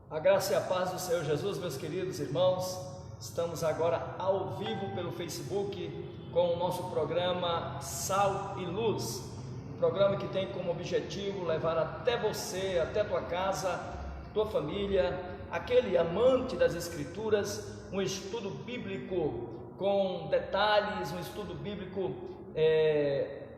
A graça e a paz do Senhor Jesus, meus queridos irmãos. Estamos agora ao vivo pelo Facebook com o nosso programa Sal e Luz, um programa que tem como objetivo levar até você, até tua casa, tua família, aquele amante das Escrituras, um estudo bíblico com detalhes, um estudo bíblico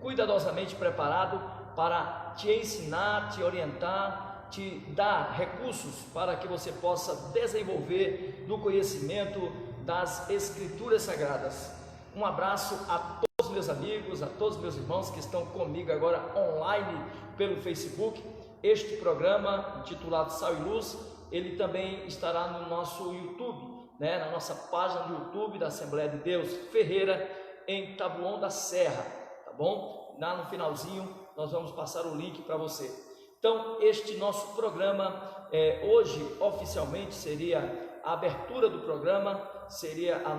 cuidadosamente preparado para te ensinar, te orientar, te dar recursos para que você possa desenvolver no conhecimento das Escrituras Sagradas. Um abraço a todos meus amigos, a todos meus irmãos que estão comigo agora online pelo Facebook. Este programa intitulado Sal e Luz, ele também estará no nosso YouTube, na nossa página do YouTube da Assembleia de Deus Ferreira, em Taboão da Serra, tá bom? Lá no finalzinho nós vamos passar o link para você. Então, este nosso programa, hoje oficialmente seria a abertura do programa, seria a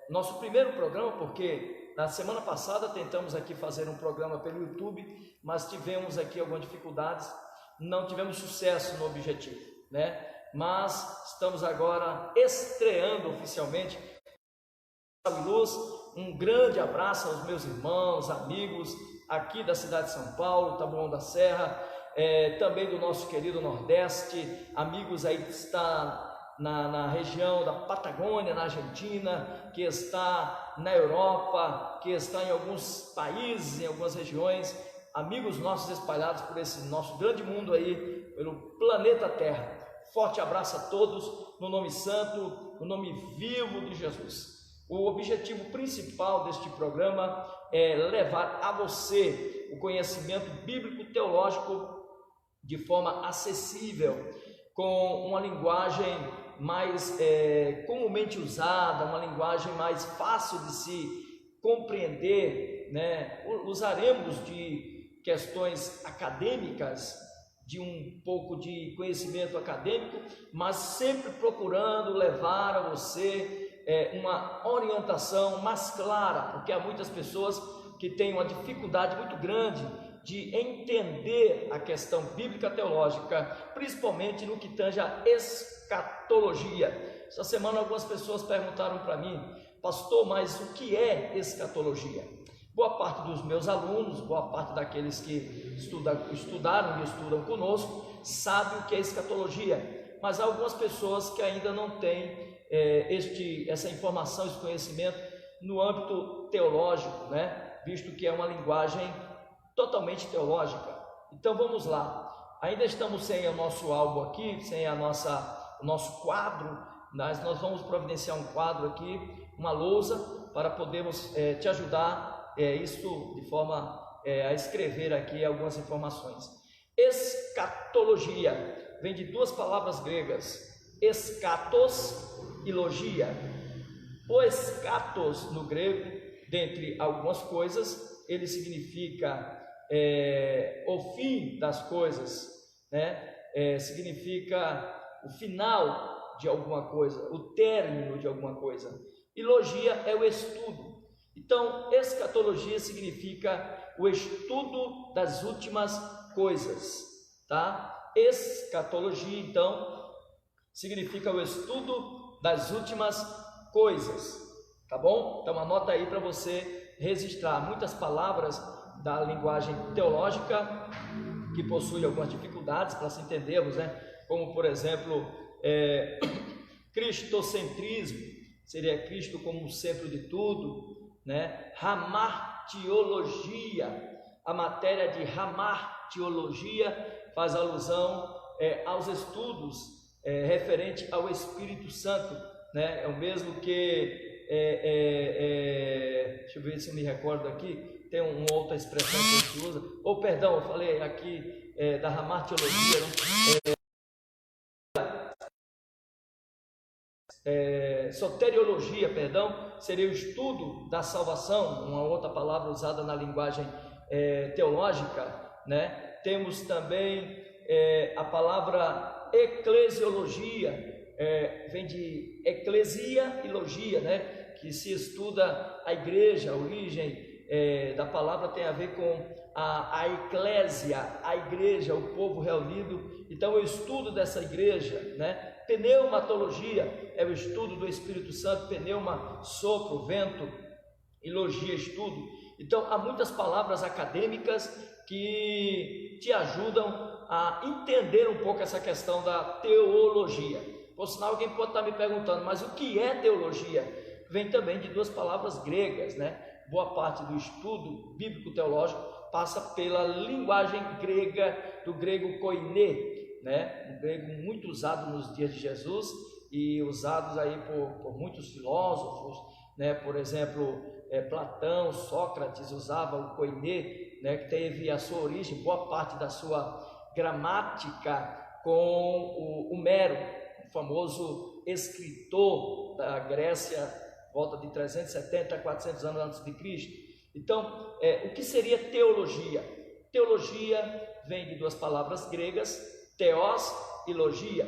nosso primeiro programa, porque na semana passada tentamos aqui fazer um programa pelo YouTube, mas tivemos aqui algumas dificuldades, não tivemos sucesso no objetivo, Mas estamos agora estreando oficialmente a Luz. Um grande abraço aos meus irmãos, amigos aqui da cidade de São Paulo, Taboão da Serra, também do nosso querido Nordeste, amigos aí que está na região da Patagônia, na Argentina, que está na Europa, que está em alguns países, em algumas regiões, amigos nossos espalhados por esse nosso grande mundo aí, pelo planeta Terra. Forte abraço a todos, no nome santo, no nome vivo de Jesus. O objetivo principal deste programa é levar a você o conhecimento bíblico teológico de forma acessível, com uma linguagem mais comumente usada, uma linguagem mais fácil de se compreender, Usaremos de questões acadêmicas, de um pouco de conhecimento acadêmico, mas sempre procurando levar a você uma orientação mais clara, porque há muitas pessoas que têm uma dificuldade muito grande de entender a questão bíblica teológica, principalmente no que tange a escatologia. Essa semana algumas pessoas perguntaram para mim: pastor, mas o que é escatologia? Boa parte dos meus alunos, boa parte daqueles que estudaram e estudam conosco, sabe o que é escatologia, mas há algumas pessoas que ainda não têm essa informação, esse conhecimento no âmbito teológico, visto que é uma linguagem totalmente teológica. Então vamos lá, ainda estamos sem o nosso álbum aqui, sem o nosso quadro, mas nós vamos providenciar um quadro aqui, uma lousa, para podermos te ajudar isso de forma a escrever aqui algumas informações. Escatologia vem de duas palavras gregas, eschatos e logia. O eschatos no grego, dentre algumas coisas, ele significa o fim das coisas, significa o final de alguma coisa, o término de alguma coisa. E logia é o estudo. Então, escatologia significa o estudo das últimas coisas, tá? Escatologia, então, significa o estudo das últimas coisas, tá bom? Então anota aí para você registrar muitas palavras da linguagem teológica que possui algumas dificuldades para se entendermos, como por exemplo, cristocentrismo, seria Cristo como o centro de tudo, Hamartiologia, a matéria de hamartiologia faz alusão aos estudos referente ao Espírito Santo, é o mesmo que deixa eu ver se eu me recordo aqui, tem uma outra expressão que a gente usa, perdão, eu falei aqui da hamartiologia, soteriologia, perdão, seria o estudo da salvação, uma outra palavra usada na linguagem teológica, Temos também a palavra eclesiologia, vem de eclesia e logia, que se estuda a igreja, a origem da palavra tem a ver com a eclésia, a igreja, o povo reunido. Então o estudo dessa igreja, né? Pneumatologia é o estudo do Espírito Santo, pneuma, sopro, vento, e logia, estudo. Então há muitas palavras acadêmicas que te ajudam a entender um pouco essa questão da teologia. Por sinal, alguém pode estar me perguntando, mas o que é teologia? Vem também de duas palavras gregas, né? Boa parte do estudo bíblico teológico passa pela linguagem grega, do grego koiné, né? Um grego muito usado nos dias de Jesus e usados aí por muitos filósofos, né? Por exemplo, Platão, Sócrates usava o koiné, né? Que teve a sua origem, boa parte da sua gramática com o Homero, o famoso escritor da Grécia, volta de 370 a 400 anos antes de Cristo. Então, o que seria teologia? Teologia vem de duas palavras gregas, theos e logia.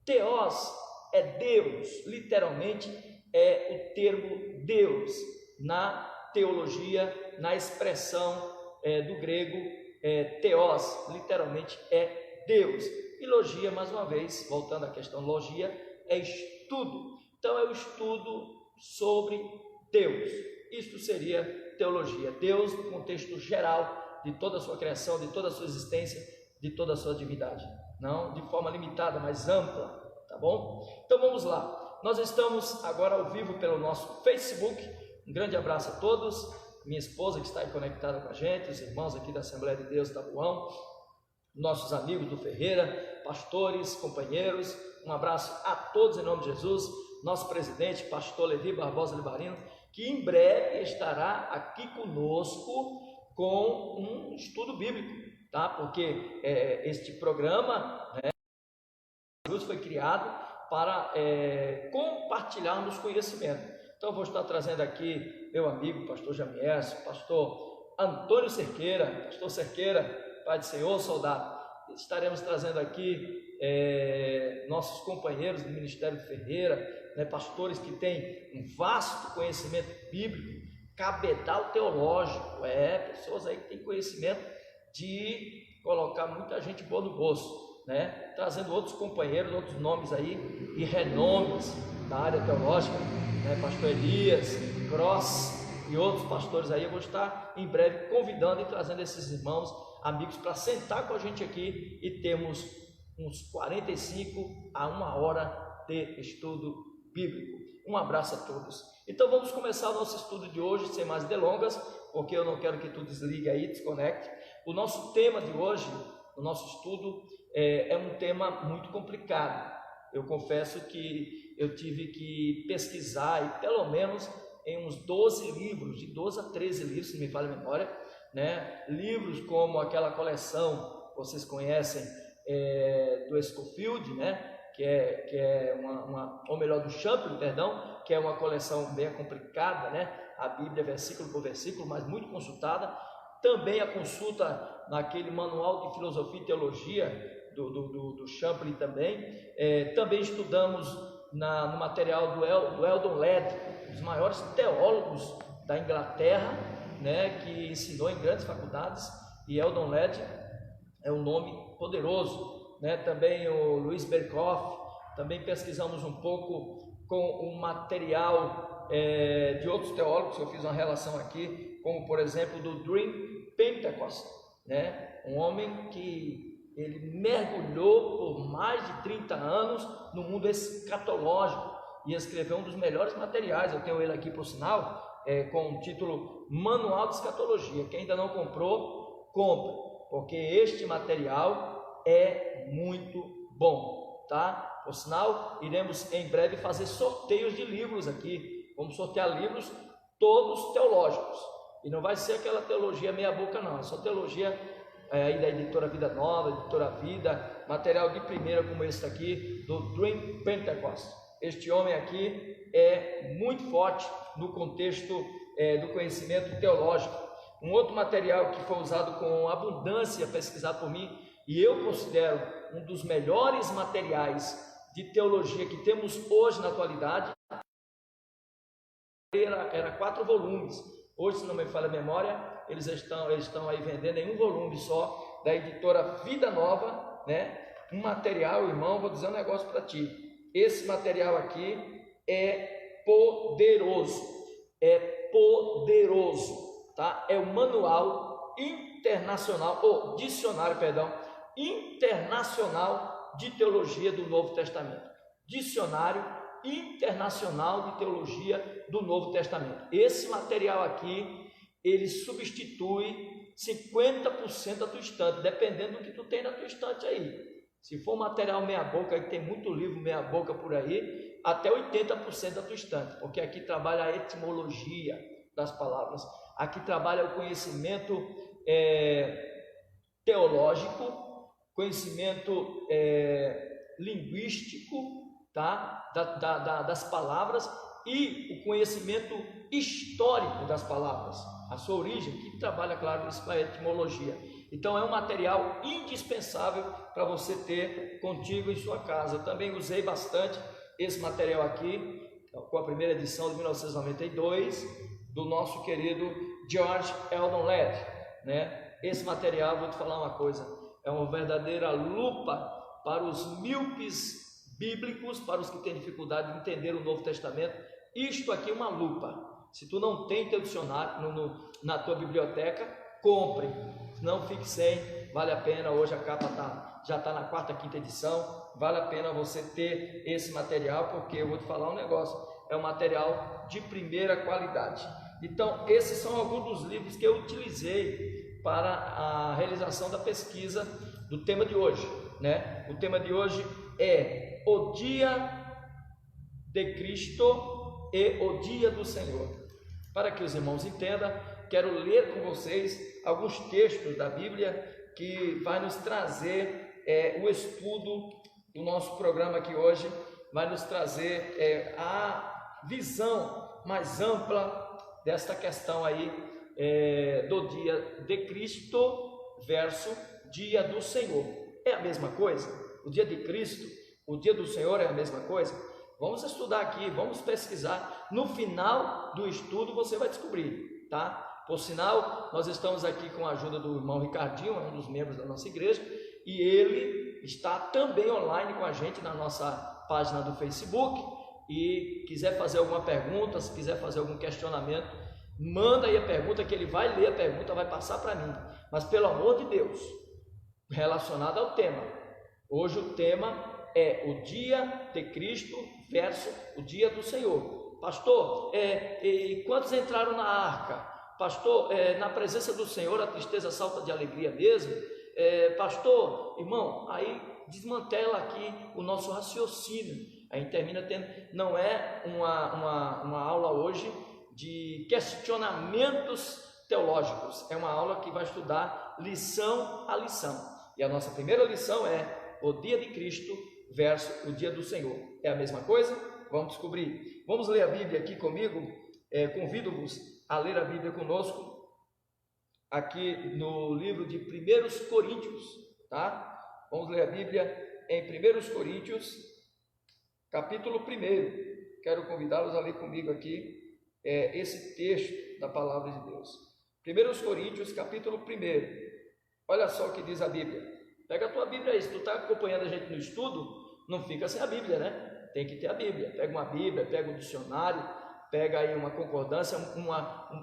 Theos é Deus, literalmente é o termo Deus na teologia, na expressão do grego theos, literalmente é Deus. E logia, mais uma vez, voltando à questão logia, é estudo. Então é o estudo sobre Deus. Isto seria teologia. Deus no contexto geral de toda a sua criação, de toda a sua existência, de toda a sua divindade. Não de forma limitada, mas ampla, tá bom? Então vamos lá. Nós estamos agora ao vivo pelo nosso Facebook. Um grande abraço a todos. Minha esposa que está aí conectada com a gente, os irmãos aqui da Assembleia de Deus Tabuão, nossos amigos do Ferreira, pastores, companheiros, um abraço a todos em nome de Jesus, nosso presidente, pastor Levi Barbosa Libarino, que em breve estará aqui conosco com um estudo bíblico, tá? Porque este programa, né, foi criado para compartilharmos conhecimento. Então, eu vou estar trazendo aqui meu amigo, pastor Jamierso, pastor Antônio Cerqueira, pastor Cerqueira, Pai do Senhor, soldado. Estaremos trazendo aqui nossos companheiros do Ministério de Ferreira, né, pastores que têm um vasto conhecimento bíblico, cabedal teológico, pessoas aí que têm conhecimento de colocar muita gente boa no bolso, né, trazendo outros companheiros, outros nomes aí e renomes da área teológica, né, pastor Elias, Cross e outros pastores aí. Eu vou estar em breve convidando e trazendo esses irmãos, amigos, para sentar com a gente aqui e termos uns 45 a 1 hora de estudo bíblico. Um abraço a todos. Então vamos começar o nosso estudo de hoje, sem mais delongas, porque eu não quero que tu desligue aí, desconecte. O nosso tema de hoje, o nosso estudo, é um tema muito complicado. Eu confesso que eu tive que pesquisar e pelo menos em uns 12 livros, de 12 a 13 livros, se não me falha a memória, né? Livros como aquela coleção, vocês conhecem, do Scofield, né? Que é ou melhor, do Champlin, perdão, que é uma coleção bem complicada, né? A Bíblia versículo por versículo, mas muito consultada. Também a consulta naquele manual de filosofia e teologia do Champlin também. Também estudamos no material do Eldon Ledd, um dos maiores teólogos da Inglaterra, né, que ensinou em grandes faculdades, e Eldon Ledd é um nome poderoso, né? Também o Luiz Berkhoff. Também pesquisamos um pouco com o material de outros teólogos. Eu fiz uma relação aqui, como por exemplo do Dream Pentecost, né? Um homem que ele mergulhou por mais de 30 anos no mundo escatológico e escreveu um dos melhores materiais. Eu tenho ele aqui por sinal, com o título Manual de Escatologia. Quem ainda não comprou, compre, porque este material é muito bom, tá? Por sinal, iremos em breve fazer sorteios de livros aqui. Vamos sortear livros todos teológicos, e não vai ser aquela teologia meia boca não, é só teologia aí da editora Vida Nova, editora Vida, material de primeira como esse aqui, do Dream Pentecost. Este homem aqui é muito forte no contexto do conhecimento teológico. Um outro material que foi usado com abundância, pesquisado por mim, e eu considero um dos melhores materiais de teologia que temos hoje na atualidade, era 4 volumes. Hoje, se não me falha a memória, eles estão aí vendendo em um volume só, da editora Vida Nova, né? Um material, irmão, vou dizer um negócio para ti. Esse material aqui é poderoso, tá? É o manual internacional, ou dicionário, perdão, internacional de teologia do Novo Testamento. Dicionário internacional de teologia do Novo Testamento. Esse material aqui, ele substitui 50% da tua estante, dependendo do que tu tem na tua estante aí. Se for material meia boca, aí tem muito livro meia boca por aí, até 80% da tua estante, porque aqui trabalha a etimologia das palavras, aqui trabalha o conhecimento teológico, conhecimento linguístico, tá? Das palavras, e o conhecimento histórico das palavras, a sua origem, que trabalha, claro, isso com a etimologia. Então é um material indispensável para você ter contigo em sua casa. Eu também usei bastante esse material aqui, com a primeira edição de 1992, do nosso querido George Eldon Ladd, né? Esse material, vou te falar uma coisa, é uma verdadeira lupa para os míopes bíblicos, para os que têm dificuldade de entender o Novo Testamento. Isto aqui é uma lupa. Se tu não tem teu dicionário na tua biblioteca, compre, não fique sem, vale a pena. Hoje a capa já está na 4ª, 5ª edição, vale a pena você ter esse material, porque eu vou te falar um negócio, é um material de primeira qualidade. Então esses são alguns dos livros que eu utilizei para a realização da pesquisa do tema de hoje, né? O tema de hoje é o dia de Cristo e o dia do Senhor. Para que os irmãos entendam, quero ler com vocês alguns textos da Bíblia que vai nos trazer o estudo do nosso programa aqui hoje, vai nos trazer a visão mais ampla desta questão aí do dia de Cristo versus dia do Senhor. É a mesma coisa? O dia de Cristo, o dia do Senhor é a mesma coisa? Vamos estudar aqui, vamos pesquisar. No final do estudo você vai descobrir, tá? Por sinal, nós estamos aqui com a ajuda do irmão Ricardinho, um dos membros da nossa igreja, e ele está também online com a gente na nossa página do Facebook. E quiser fazer alguma pergunta, se quiser fazer algum questionamento, manda aí a pergunta, que ele vai ler a pergunta, vai passar para mim. Mas pelo amor de Deus, relacionado ao tema, hoje o tema é o dia de Cristo versus o dia do Senhor. Pastor, e quantos entraram na arca? Pastor, na presença do Senhor a tristeza salta de alegria mesmo? Pastor, irmão, aí desmantela aqui o nosso raciocínio. A gente termina tendo, não é uma aula hoje de questionamentos teológicos, é uma aula que vai estudar lição a lição. E a nossa primeira lição é o dia de Cristo versus o dia do Senhor. É a mesma coisa? Vamos descobrir. Vamos ler a Bíblia aqui comigo. Convido-vos a ler a Bíblia conosco, aqui no livro de 1 Coríntios, tá? Vamos ler a Bíblia em 1 Coríntios, capítulo 1. Quero convidá-los a ler comigo aqui esse texto da palavra de Deus. 1 Coríntios, capítulo 1. Olha só o que diz a Bíblia. Pega a tua Bíblia aí. Se tu está acompanhando a gente no estudo, não fica sem a Bíblia, né? Tem que ter a Bíblia. Pega uma Bíblia, pega um dicionário, pega aí uma concordância,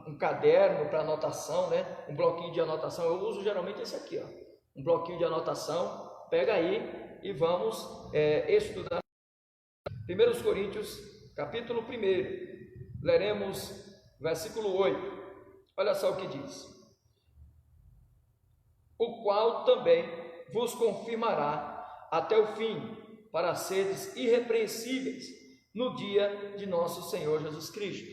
um caderno para anotação, né? Um bloquinho de anotação. Eu uso geralmente esse aqui, ó. Um bloquinho de anotação. Pega aí e vamos estudar 1 Coríntios, capítulo 1. Leremos versículo 8. Olha só o que diz: o qual também vos confirmará até o fim, para seres irrepreensíveis no dia de nosso Senhor Jesus Cristo,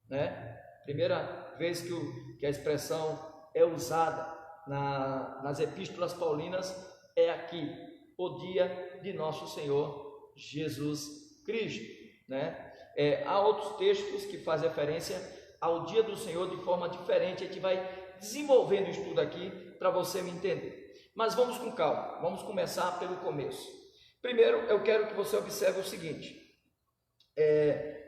né? Primeira vez que a expressão é usada nas epístolas paulinas é aqui, o dia de nosso Senhor Jesus Cristo, né? Há outros textos que fazem referência ao dia do Senhor de forma diferente. A gente vai desenvolvendo o estudo aqui para você me entender. Mas vamos com calma, vamos começar pelo começo. Primeiro, eu quero que você observe o seguinte: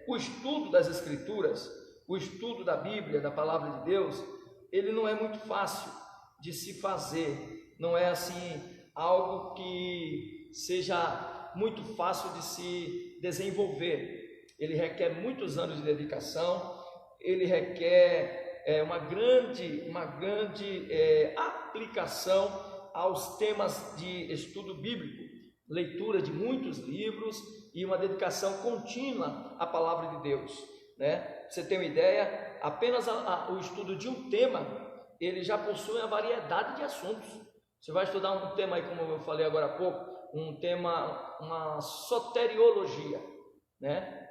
o estudo das Escrituras, o estudo da Bíblia, da Palavra de Deus, ele não é muito fácil de se fazer, não é assim algo que seja muito fácil de se desenvolver. Ele requer muitos anos de dedicação, ele requer uma grande aplicação aos temas de estudo bíblico, leitura de muitos livros e uma dedicação contínua à palavra de Deus, né? Pra você ter uma ideia, apenas o estudo de um tema, ele já possui uma variedade de assuntos. Você vai estudar um tema aí, como eu falei agora há pouco, um tema, uma soteriologia, né?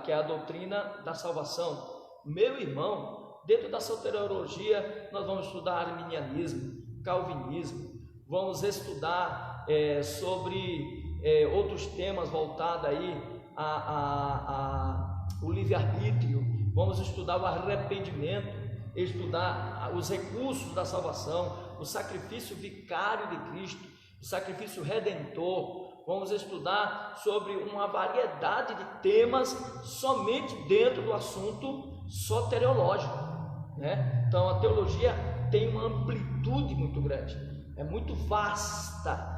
Que é a doutrina da salvação. Meu irmão, dentro da soteriologia nós vamos estudar arminianismo, calvinismo, vamos estudar sobre outros temas voltados aí o livre-arbítrio, vamos estudar o arrependimento, estudar os recursos da salvação, o sacrifício vicário de Cristo, o sacrifício redentor. Vamos estudar sobre uma variedade de temas somente dentro do assunto soteriológico, né? Então a teologia tem uma amplitude muito grande, é muito vasta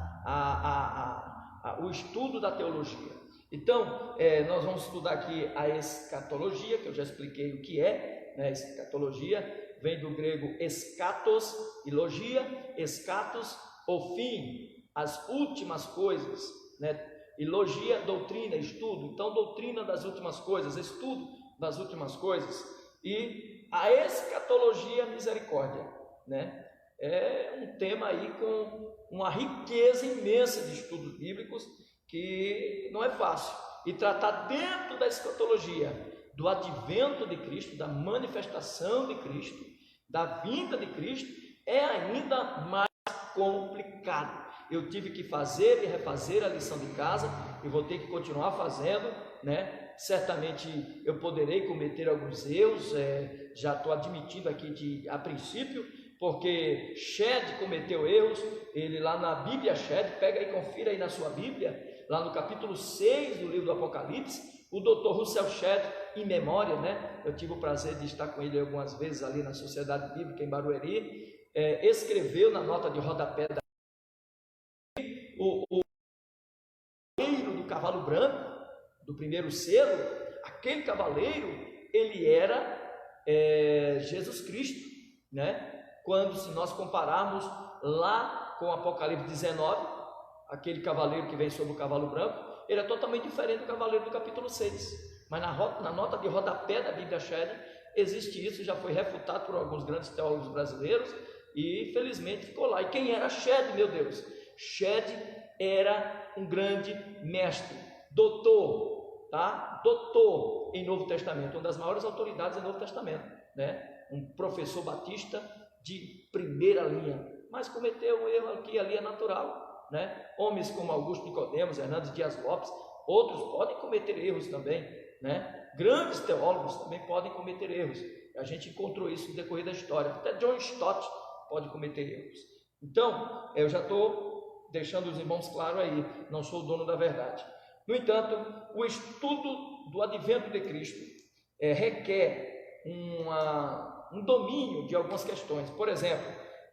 o estudo da teologia. Então nós vamos estudar aqui a escatologia, que eu já expliquei o que é, né? Escatologia vem do grego eschatos e logia, eschatos, o fim, as últimas coisas, né? E logia, doutrina, estudo. Então, doutrina das últimas coisas, estudo das últimas coisas. E a escatologia, misericórdia, né? É um tema aí com uma riqueza imensa de estudos bíblicos que não é fácil. E tratar dentro da escatologia do advento de Cristo, da manifestação de Cristo, da vinda de Cristo, é ainda mais complicado. Eu tive que fazer e refazer a lição de casa e vou ter que continuar fazendo, né? Certamente eu poderei cometer alguns erros, já estou admitindo aqui a princípio, porque Shedd cometeu erros. Ele lá na Bíblia Shedd, pega e confira aí na sua Bíblia, lá no capítulo 6 do livro do Apocalipse, o Dr. Russell Shedd, em memória, né? Eu tive o prazer de estar com ele algumas vezes ali na Sociedade Bíblica em Barueri, escreveu na nota de rodapé o cavaleiro do cavalo branco, do primeiro selo. Aquele cavaleiro, ele era Jesus Cristo, né? Quando, se nós compararmos lá com Apocalipse 19, aquele cavaleiro que vem sobre o cavalo branco, ele é totalmente diferente do cavaleiro do capítulo 6. Mas na nota de rodapé da Bíblia Shedd existe isso, já foi refutado por alguns grandes teólogos brasileiros e felizmente ficou lá. E quem era Shedd, meu Deus? Shedd era um grande mestre, doutor, tá? Doutor em Novo Testamento, uma das maiores autoridades em Novo Testamento, né? Um professor batista de primeira linha, mas cometeu um erro aqui e ali, é natural, né? Homens como Augusto Nicodemos, Hernandes Dias Lopes, outros podem cometer erros também, né? Grandes teólogos também podem cometer erros. A gente encontrou isso no decorrer da história. Até John Stott pode cometer erros. Então, eu já estou deixando os irmãos claro aí, não sou o dono da verdade. No entanto, o estudo do advento de Cristo requer um domínio de algumas questões. Por exemplo,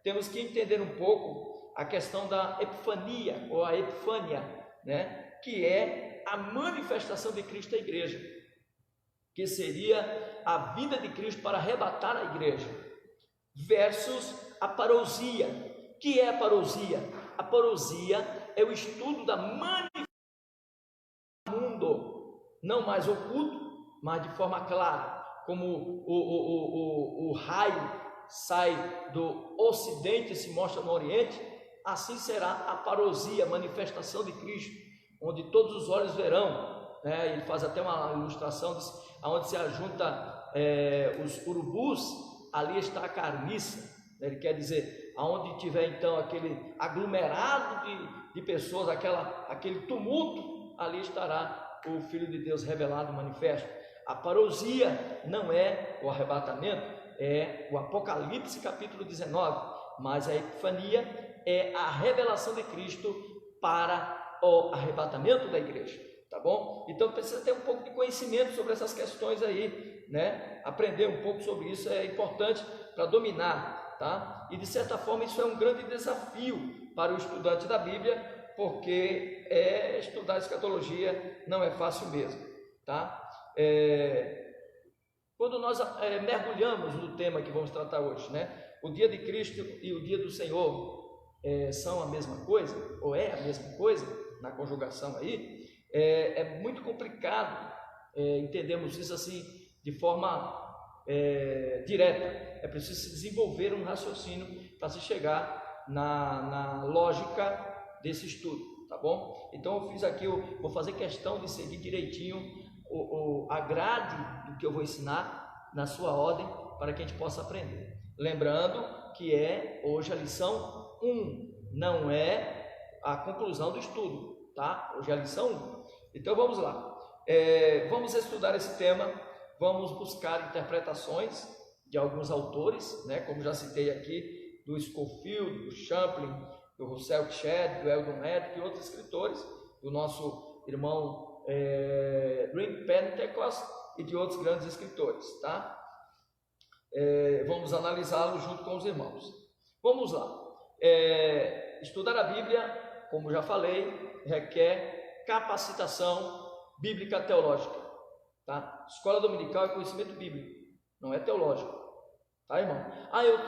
temos que entender um pouco a questão da epifania, ou a epifânia, né? Que é a manifestação de Cristo à igreja, que seria a vinda de Cristo para arrebatar a igreja, versus a parousia. Que é a parousia? A parousia é o estudo da manifestação do mundo, não mais oculto, mas de forma clara, como o raio sai do ocidente e se mostra no oriente, assim será a parousia, a manifestação de Cristo, onde todos os olhos verão, né? Ele faz até uma ilustração onde se ajunta os urubus, ali está a carniça, né? Ele quer dizer, aonde tiver então aquele aglomerado de pessoas, aquele tumulto, ali estará o Filho de Deus revelado, manifesto. A parousia não é o arrebatamento, é o Apocalipse capítulo 19, mas a epifania é a revelação de Cristo para o arrebatamento da igreja, tá bom? Então precisa ter um pouco de conhecimento sobre essas questões aí né? Aprender um pouco sobre isso é importante para dominar, tá? E de certa forma isso é um grande desafio para o estudante da Bíblia, porque estudar escatologia não é fácil mesmo, tá? Quando nós mergulhamos no tema que vamos tratar hoje, né? O dia de Cristo e o dia do Senhor são a mesma coisa, ou é a mesma coisa, na conjugação aí, é muito complicado entendermos isso assim, de forma direta. É preciso se desenvolver um raciocínio para se chegar na lógica desse estudo, tá bom? Então eu fiz aqui, eu vou fazer questão de seguir direitinho a grade do que eu vou ensinar na sua ordem, para que a gente possa aprender. Lembrando que hoje a lição 1, não é a conclusão do estudo, tá? Hoje é a lição 1. Então vamos lá. Vamos estudar esse tema, vamos buscar interpretações de alguns autores, né? Como já citei aqui, do Scofield, do Champlin, do Russell Shedd, do Eldon Edwards e outros escritores, do nosso irmão Green Pentecost e de outros grandes escritores, tá? Vamos analisá-lo junto com os irmãos. Vamos lá. Estudar a Bíblia, como já falei, requer capacitação bíblica teológica, tá? Escola dominical é conhecimento bíblico, não é teológico, tá, irmão?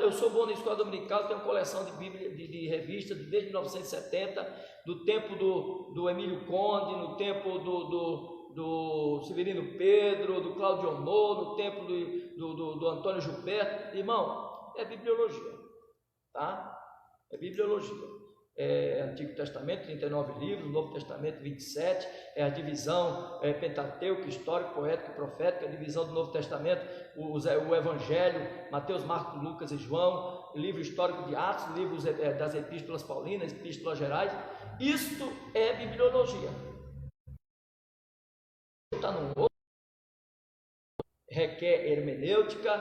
Eu sou bom na escola dominical, tenho coleção de Bíblia, de revistas desde 1970, do tempo do Emílio Conde, no tempo do Severino Pedro, do Claudio Honor, no tempo do Antônio Gilberto. Irmão, é bibliologia, tá? É bibliologia. Antigo Testamento, 39 livros, Novo Testamento, 27, a divisão Pentateuco, histórico, poético e profético, a divisão do Novo Testamento, o Evangelho, Mateus, Marcos, Lucas e João, livro histórico de Atos, livros das epístolas paulinas, epístolas gerais. Isto é bibliologia. Está no outro, requer hermenêutica,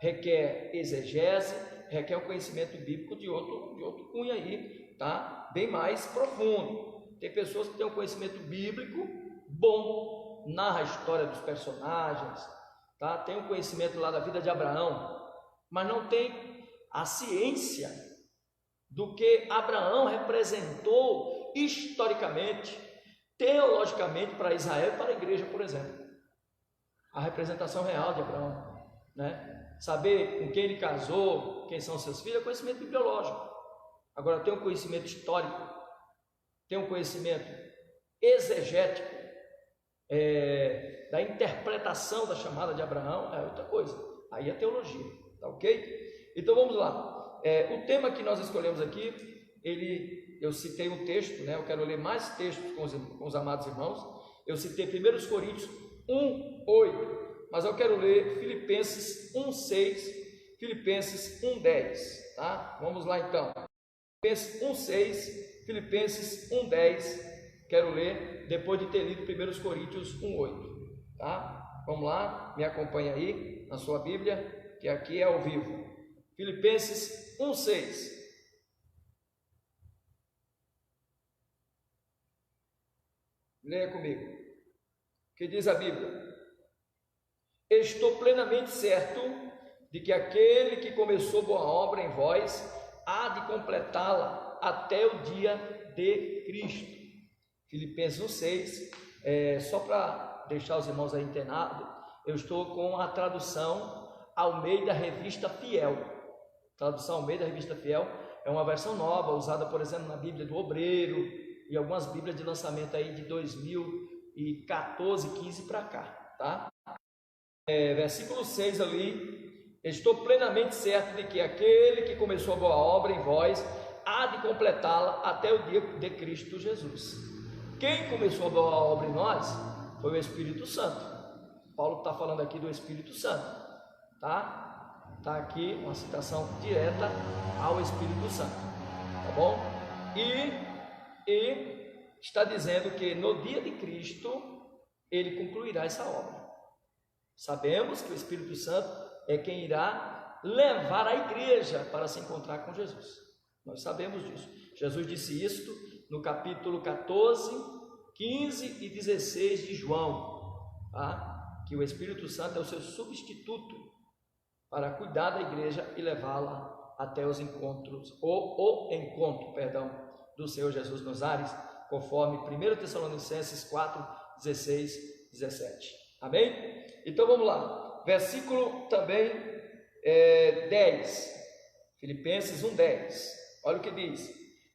requer exegese, requer o conhecimento bíblico de outro cunho aí, tá? Bem mais profundo. Tem pessoas que têm um conhecimento bíblico bom, narra a história dos personagens, tá? Tem um conhecimento lá da vida de Abraão, mas não tem a ciência do que Abraão representou historicamente, teologicamente para Israel e para a igreja, por exemplo. A representação real de Abraão, né? Saber com quem ele casou, quem são seus filhos, é conhecimento bibliológico. Agora, tem um conhecimento histórico, tem um conhecimento exegético, da interpretação da chamada de Abraão, é outra coisa. Aí é teologia, tá ok? Então vamos lá. O tema que nós escolhemos aqui, eu citei um texto, né? Eu quero ler mais textos com os amados irmãos. Eu citei 1 Coríntios 1:8. Mas eu quero ler Filipenses 1:6, Filipenses 1:10, tá? Vamos lá então. Filipenses 1:6, Filipenses 1:10, quero ler depois de ter lido 1 Coríntios 1:8, tá? Vamos lá, me acompanha aí na sua Bíblia, que aqui é ao vivo. Filipenses 1:6. Leia comigo. O que diz a Bíblia? Estou plenamente certo de que aquele que começou boa obra em vós há de completá-la até o dia de Cristo. Filipenses 1:6, só para deixar os irmãos aí internados, eu estou com a tradução Almeida Revista Fiel. Tradução Almeida Revista Fiel é uma versão nova, usada, por exemplo, na Bíblia do Obreiro e algumas Bíblias de lançamento aí de 2014, 15 para cá, tá? Versículo 6 ali: estou plenamente certo de que aquele que começou a boa obra em vós há de completá-la até o dia de Cristo Jesus. Quem começou a boa obra em nós foi o Espírito Santo. Paulo está falando aqui do Espírito Santo, tá? Está aqui uma citação direta ao Espírito Santo, tá bom? E está dizendo que no dia de Cristo ele concluirá essa obra. Sabemos que o Espírito Santo é quem irá levar a igreja para se encontrar com Jesus. Nós sabemos disso. Jesus disse isto no capítulo 14, 15 e 16 de João, tá? que o Espírito Santo é o seu substituto para cuidar da igreja e levá-la até os encontros, ou o encontro, perdão, do Senhor Jesus nos ares, conforme 1 Tessalonicenses 4, 16, 17. Amém? Então vamos lá, versículo também 10, Filipenses 1, 10. Olha o que diz: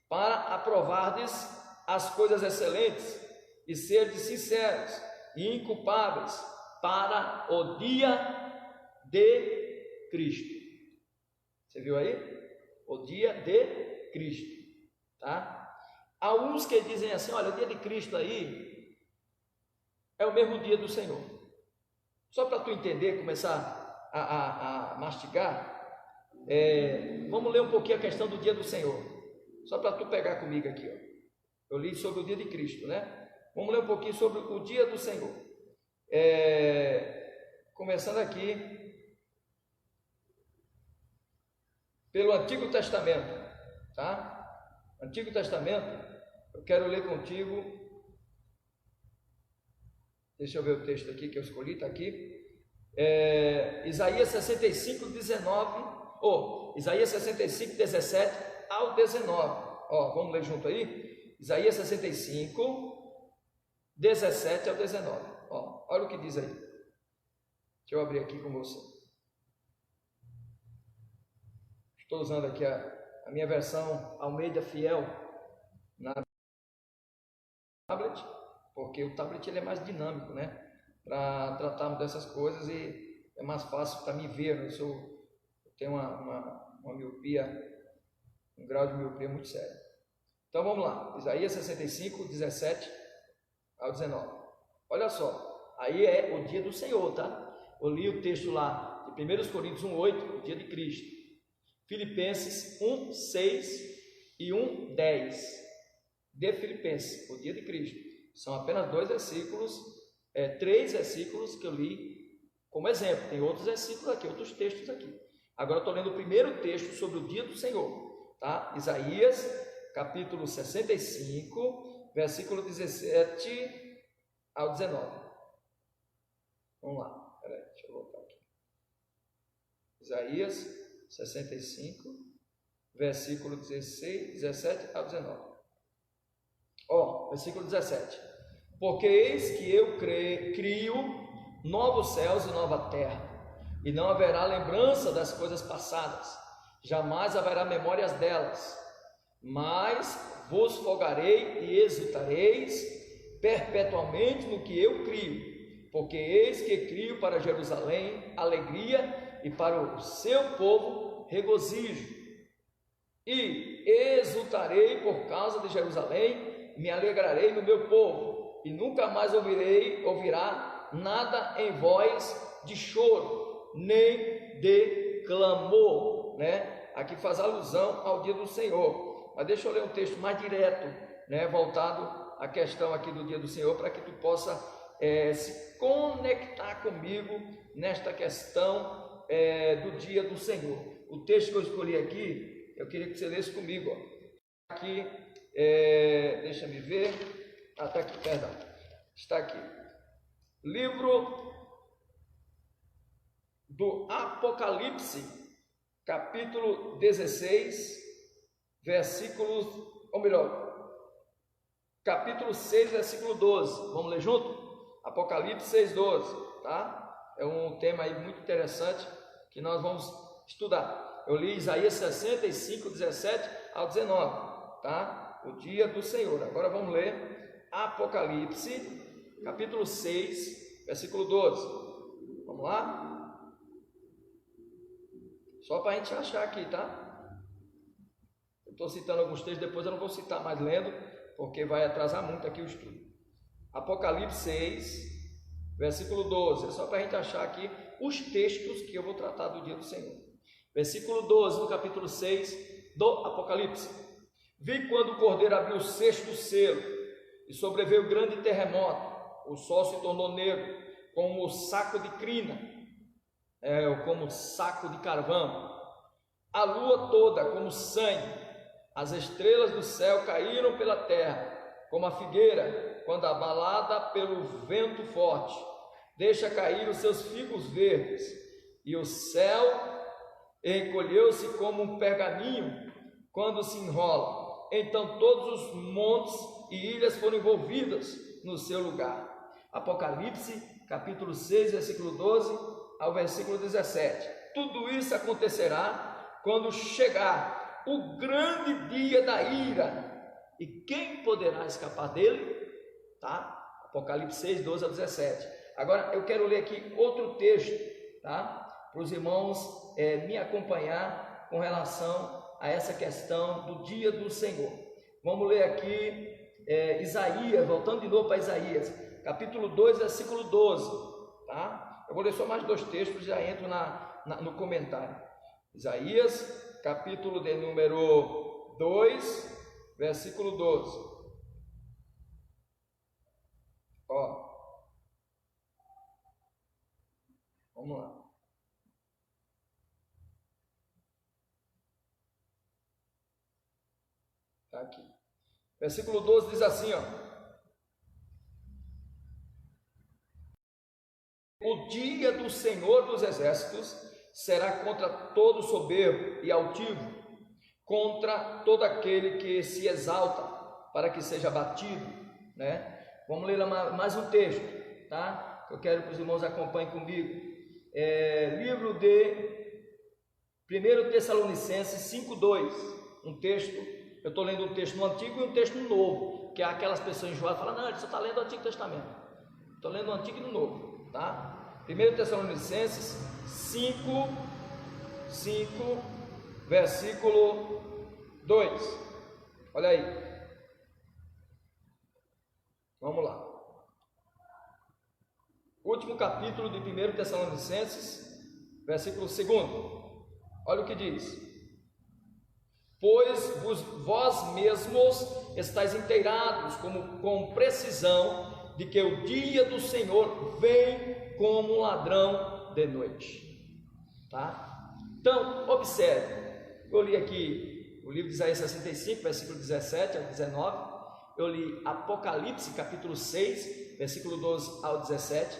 para aprovardes as coisas excelentes e serdes sinceros e inculpáveis para o dia de Cristo. Você viu aí? O dia de Cristo, tá? Há uns que dizem assim: olha, o dia de Cristo aí é o mesmo dia do Senhor. Só para tu entender, começar a mastigar, vamos ler um pouquinho a questão do dia do Senhor, só para tu pegar comigo aqui, ó. Eu li sobre o dia de Cristo, né? Vamos ler um pouquinho sobre o dia do Senhor, começando aqui pelo Antigo Testamento, tá? Antigo Testamento, eu quero ler contigo, deixa eu ver o texto aqui que eu escolhi, está aqui, Isaías 65, 19, Isaías 65, 17 ao 19, vamos ler junto aí, Isaías 65, 17 ao 19, olha o que diz aí, deixa eu abrir aqui com você, estou usando aqui a minha versão Almeida Fiel na tablet, porque o tablet ele é mais dinâmico, né, para tratarmos dessas coisas e é mais fácil para mim ver. Eu tenho uma miopia, um grau de miopia muito sério. Então vamos lá, Isaías 65, 17 ao 19. Olha só, aí é o dia do Senhor, tá? Eu li o texto lá de 1 Coríntios 1, 8, o dia de Cristo. Filipenses 1, 6 e 1, 10. De Filipenses, o dia de Cristo. São apenas 2 versículos, 3 versículos que eu li como exemplo. Tem outros versículos aqui, outros textos aqui. Agora eu estou lendo o primeiro texto sobre o dia do Senhor, tá? Isaías, capítulo 65, versículo 17 ao 19. Vamos lá, peraí, deixa eu voltar aqui. Isaías 65, versículo 16, 17 ao 19. Versículo 17. Porque eis que eu crio novos céus e nova terra, e não haverá lembrança das coisas passadas, jamais haverá memórias delas, mas vos folgarei e exultareis perpetuamente no que eu crio, porque eis que crio para Jerusalém alegria e para o seu povo regozijo, e exultarei por causa de Jerusalém, me alegrarei no meu povo, e nunca mais ouvirá nada em voz de choro, nem de clamor, né? Aqui faz alusão ao dia do Senhor, mas deixa eu ler um texto mais direto, né? Voltado à questão aqui do dia do Senhor, para que tu possa se conectar comigo nesta questão do dia do Senhor. O texto que eu escolhi aqui, eu queria que você lesse comigo, aqui, deixa me ver, está aqui, perdão, está aqui, livro do Apocalipse, capítulo 16, versículos, ou melhor, capítulo 6, versículo 12, vamos ler junto? Apocalipse 6, 12, tá? É um tema aí muito interessante que nós vamos estudar. Eu li Isaías 65, 17 ao 19, tá? O dia do Senhor. Agora vamos ler Apocalipse, capítulo 6, versículo 12. Vamos lá? Só para a gente achar aqui, tá? Eu estou citando alguns textos, depois eu não vou citar mais lendo, porque vai atrasar muito aqui o estudo. Apocalipse 6, versículo 12. É só para a gente achar aqui os textos que eu vou tratar do dia do Senhor. Versículo 12, no capítulo 6 do Apocalipse. Vi quando o Cordeiro abriu o 6º selo, e sobreveio grande terremoto, o sol se tornou negro, como o saco de crina, ou como saco de carvão, a lua toda como sangue, as estrelas do céu caíram pela terra, como a figueira, quando abalada pelo vento forte, deixa cair os seus figos verdes, e o céu encolheu-se como um pergaminho quando se enrola. Então todos os montes e ilhas foram envolvidas no seu lugar. Apocalipse, capítulo 6, versículo 12 ao versículo 17. Tudo isso acontecerá quando chegar o grande dia da ira. E quem poderá escapar dele? Tá? Apocalipse 6, 12 a 17. Agora eu quero ler aqui outro texto, tá? Para os irmãos me acompanhar com relação a essa questão do dia do Senhor. Vamos ler aqui Isaías, voltando de novo para Isaías, capítulo 2, versículo 12, tá? Eu vou ler só mais 2 textos e já entro no comentário. Isaías, capítulo de número 2, versículo 12. Ó, vamos lá. Tá aqui. Versículo 12 diz assim, ó: o dia do Senhor dos Exércitos será contra todo soberbo e altivo, contra todo aquele que se exalta, para que seja batido, né? Vamos ler mais um texto, tá? Eu quero que os irmãos acompanhem comigo. Livro de 1 Tessalonicenses 5:2, um texto. Eu estou lendo um texto no Antigo e um texto no Novo, que é aquelas pessoas enjoadas falam, não, ele só está lendo o Antigo Testamento. Estou lendo o Antigo e o Novo, tá? 1 Tessalonicenses 5, versículo 2. Olha aí. Vamos lá. Último capítulo de 1 Tessalonicenses, versículo 2. Olha o que diz: pois vós mesmos estáis inteirados com precisão de que o dia do Senhor vem como um ladrão de noite. Tá? Então, observe, eu li aqui o livro de Isaías 65, versículo 17 ao 19, eu li Apocalipse, capítulo 6, versículo 12 ao 17,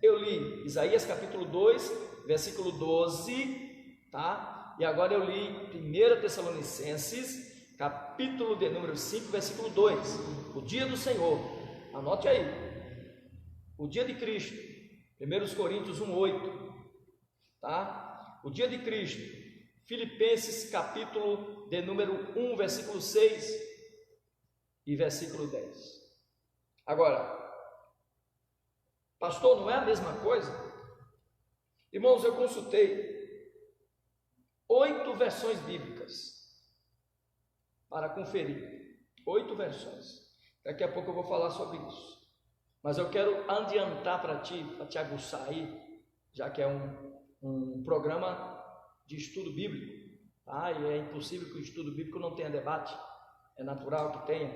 eu li Isaías, capítulo 2, versículo 12, tá? E agora eu li 1 Tessalonicenses, capítulo de número 5, versículo 2, o dia do Senhor. Anote aí, o dia de Cristo, 1 Coríntios 1:8, tá? O dia de Cristo, Filipenses, capítulo de número 1, versículo 6 e versículo 10. Agora, pastor, não é a mesma coisa? Irmãos, eu consultei 8 versões bíblicas para conferir, 8 versões. Daqui a pouco eu vou falar sobre isso, mas eu quero adiantar para te aguçar aí, já que é um programa de estudo bíblico, tá? E é impossível que o estudo bíblico não tenha debate, é natural que tenha,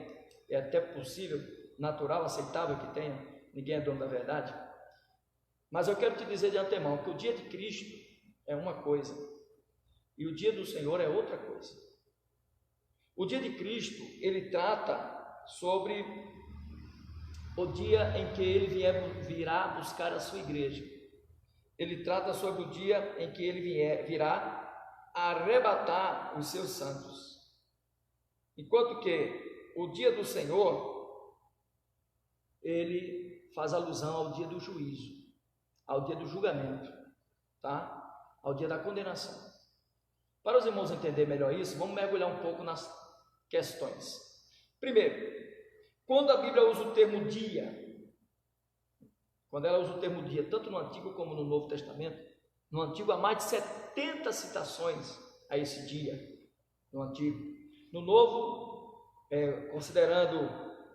é até possível, natural, aceitável que tenha, ninguém é dono da verdade. Mas eu quero te dizer de antemão que o dia de Cristo é uma coisa e o dia do Senhor é outra coisa. O dia de Cristo, ele trata sobre o dia em que ele virá buscar a sua igreja. Ele trata sobre o dia em que ele virá arrebatar os seus santos. Enquanto que o dia do Senhor, ele faz alusão ao dia do juízo, ao dia do julgamento, tá? Ao dia da condenação. Para os irmãos entenderem melhor isso, vamos mergulhar um pouco nas questões. Primeiro, quando a Bíblia usa o termo dia, quando ela usa o termo dia, tanto no Antigo como no Novo Testamento, no Antigo há mais de 70 citações a esse dia, no Antigo. No Novo, considerando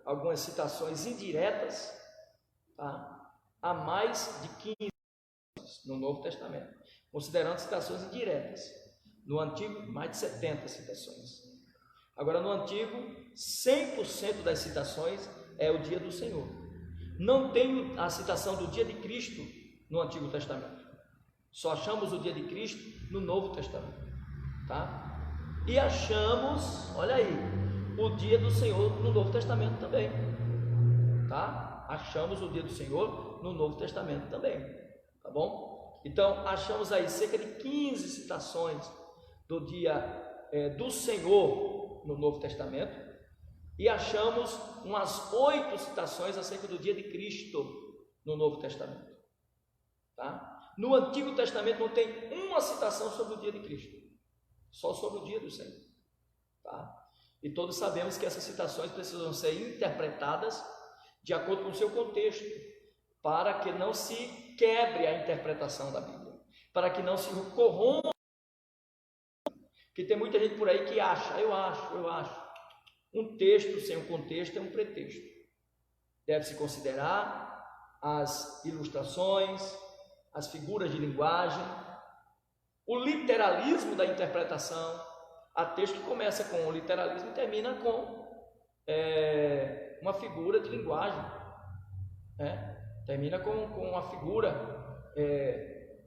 algumas citações indiretas, tá? Há mais de 15 no Novo Testamento, considerando citações indiretas. No Antigo, mais de 70 citações. Agora, no Antigo, 100% das citações é o dia do Senhor. Não tem a citação do dia de Cristo no Antigo Testamento. Só achamos o dia de Cristo no Novo Testamento, tá? E achamos, olha aí, o dia do Senhor no Novo Testamento também, tá? achamos o dia do Senhor no Novo Testamento também, tá bom? Então, achamos aí cerca de 15 citações do dia do Senhor no Novo Testamento, e achamos umas 8 citações acerca do dia de Cristo no Novo Testamento, tá? No Antigo Testamento não tem uma citação sobre o dia de Cristo, só sobre o dia do Senhor, tá? E todos sabemos que essas citações precisam ser interpretadas de acordo com o seu contexto, para que não se quebre a interpretação da Bíblia, para que não se corrompa. Porque tem muita gente por aí que acha, eu acho. Um texto sem um contexto é um pretexto. Deve-se considerar as ilustrações, as figuras de linguagem, o literalismo da interpretação. Há texto que começa com o literalismo e termina com uma figura de linguagem, termina com uma figura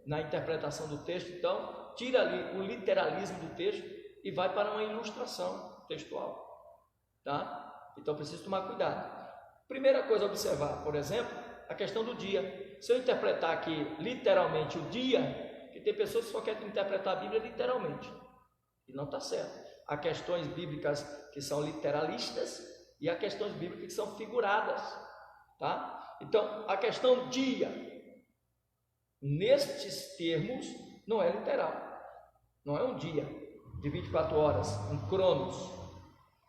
na interpretação do texto. Então, tira ali o literalismo do texto e vai para uma ilustração textual, tá? Então, preciso tomar cuidado. Primeira coisa a observar, por exemplo, a questão do dia. Se eu interpretar aqui literalmente o dia, que tem pessoas que só querem interpretar a Bíblia literalmente, e não está certo. Há questões bíblicas que são literalistas e há questões bíblicas que são figuradas, tá? Então, a questão dia, nestes termos, não é literal, não é um dia de 24 horas, um cronos,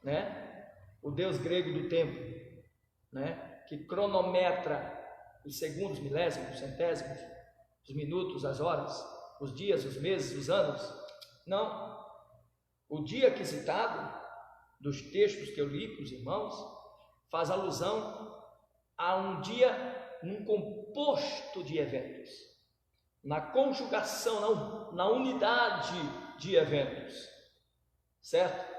né? O deus grego do tempo, né? Que cronometra os segundos, milésimos, centésimos, os minutos, as horas, os dias, os meses, os anos. Não. O dia aqui citado, dos textos que eu li para os irmãos, faz alusão a um dia num composto de eventos, na conjugação, na unidade de eventos, certo?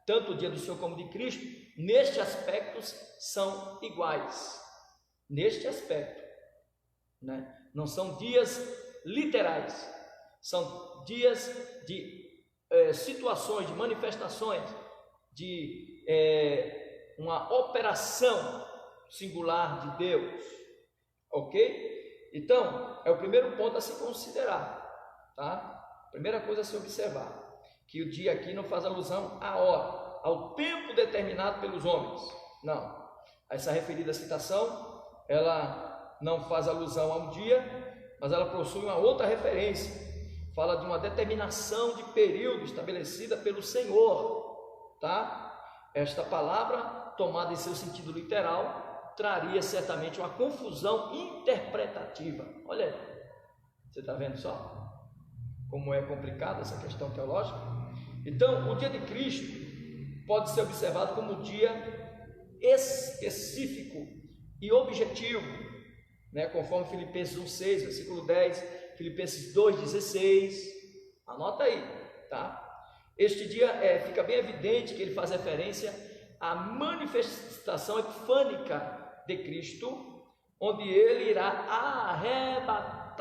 Tanto o dia do Senhor como de Cristo, nestes aspectos, são iguais. Neste aspecto, né? Não são dias literais, são dias de situações, de manifestações, de uma operação singular de Deus, ok? Então, é o primeiro ponto a se considerar, tá? Primeira coisa a se observar, que o dia aqui não faz alusão à hora, ao tempo determinado pelos homens, não. Essa referida citação, ela não faz alusão a um dia, mas ela possui uma outra referência, fala de uma determinação de período estabelecida pelo Senhor, tá? Esta palavra, tomada em seu sentido literal, traria certamente uma confusão interpretativa. Olha aí, você está vendo só como é complicada essa questão teológica? Então, o dia de Cristo pode ser observado como um dia específico e objetivo, né? Conforme Filipenses 1,6, versículo 10, Filipenses 2,16, anota aí, tá? Este dia fica bem evidente que ele faz referência à manifestação epifânica de Cristo, onde ele irá arrebatar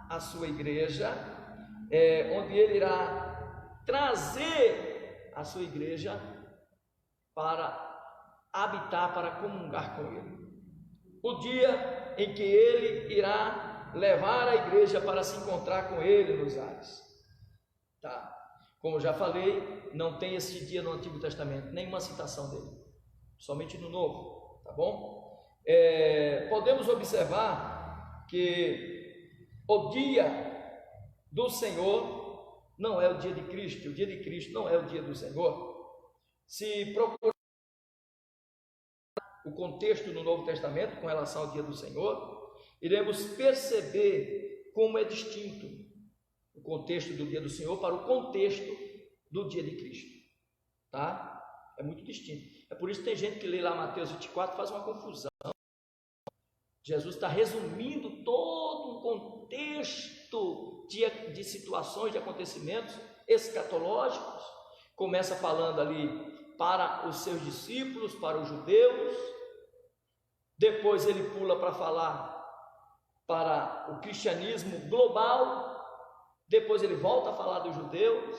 a sua igreja, onde ele irá trazer a sua igreja para habitar, para comungar com ele. O dia em que ele irá levar a igreja para se encontrar com ele nos ares, tá? Como já falei, não tem esse dia no Antigo Testamento, nenhuma citação dele, somente no Novo, tá bom? Podemos observar que o dia do Senhor não é o dia de Cristo, o dia de Cristo não é o dia do Senhor. Se procurar o contexto no Novo Testamento com relação ao dia do Senhor, iremos perceber como é distinto o contexto do dia do Senhor para o contexto do dia de Cristo, tá? É muito distinto. É por isso que tem gente que lê lá Mateus 24 e faz uma confusão. Jesus está resumindo todo um contexto de situações, de acontecimentos escatológicos. Começa falando ali para os seus discípulos, para os judeus. Depois ele pula para falar para o cristianismo global, depois ele volta a falar dos judeus,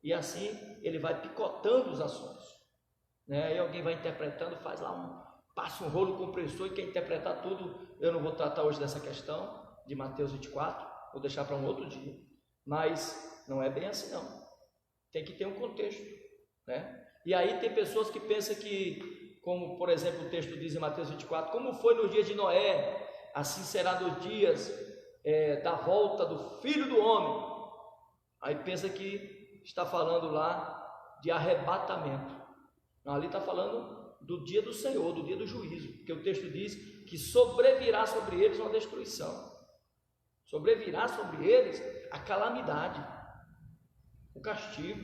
e assim ele vai picotando os assuntos, né? Aí alguém vai interpretando, faz lá um passa um rolo compressor e quer interpretar tudo. Eu não vou tratar hoje dessa questão de Mateus 24, vou deixar para um outro dia. Mas não é bem assim não. Tem que ter um contexto, né? E aí tem pessoas que pensam que, como por exemplo o texto diz em Mateus 24, como foi nos dias de Noé, assim será nos dias da volta do Filho do Homem. Aí pensa que está falando lá de arrebatamento. Não, ali está falando do dia do Senhor, do dia do juízo, porque o texto diz que sobrevirá sobre eles uma destruição, sobrevirá sobre eles a calamidade, o castigo,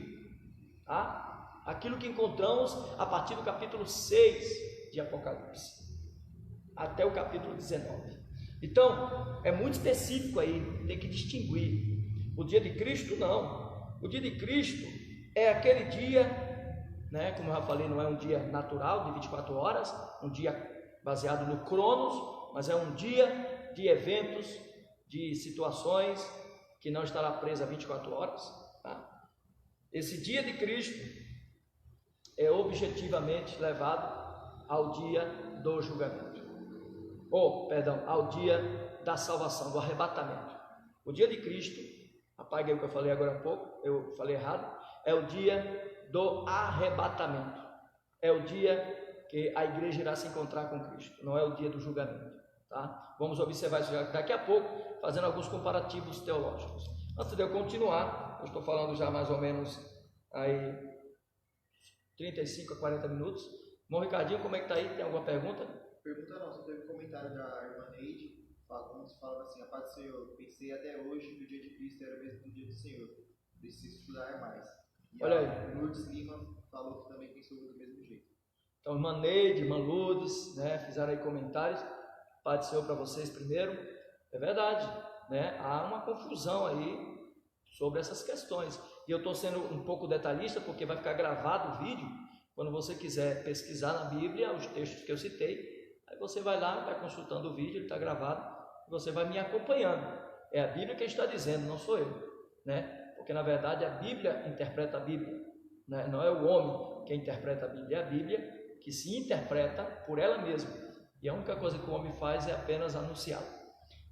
tá? Aquilo que encontramos a partir do capítulo 6 de Apocalipse até o capítulo 19. Então é muito específico aí, tem que distinguir. O dia de Cristo não, o dia de Cristo é aquele dia, né, como eu já falei, não é um dia natural de 24 horas, um dia baseado no Cronos, mas é um dia de eventos, de situações que não estará presa a 24 horas, tá? Esse dia de Cristo é objetivamente levado ao dia do julgamento, ao dia da salvação, do arrebatamento. O dia de Cristo, apaguei o que eu falei agora há pouco, eu falei errado, é o dia do arrebatamento, é o dia que a igreja irá se encontrar com Cristo, não é o dia do julgamento, tá? Vamos observar isso daqui a pouco, fazendo alguns comparativos teológicos. Antes de eu continuar, eu estou falando já mais ou menos aí 35 a 40 minutos. Bom, Ricardinho, como é que tá aí? Tem alguma pergunta? Pergunta não, só teve um comentário da irmã Neide, falando assim: a paz do Senhor, pensei até hoje que o dia de Cristo era o mesmo que o dia do Senhor, preciso estudar mais. E olha aí, Lourdes Lima falou que também pensou do mesmo jeito. Então, irmã Neide, irmã Lourdes, né, fizeram aí comentários. Paz do Senhor para vocês primeiro. É verdade, né? Há uma confusão aí sobre essas questões, e eu estou sendo um pouco detalhista porque vai ficar gravado o vídeo. Quando você quiser pesquisar na Bíblia os textos que eu citei, aí você vai lá, vai consultando o vídeo, ele está gravado, e você vai me acompanhando. É a Bíblia quem está dizendo, não sou eu, né? Porque na verdade a Bíblia interpreta a Bíblia, né? Não é o homem que interpreta a Bíblia, é a Bíblia que se interpreta por ela mesma, e a única coisa que o homem faz é apenas anunciar.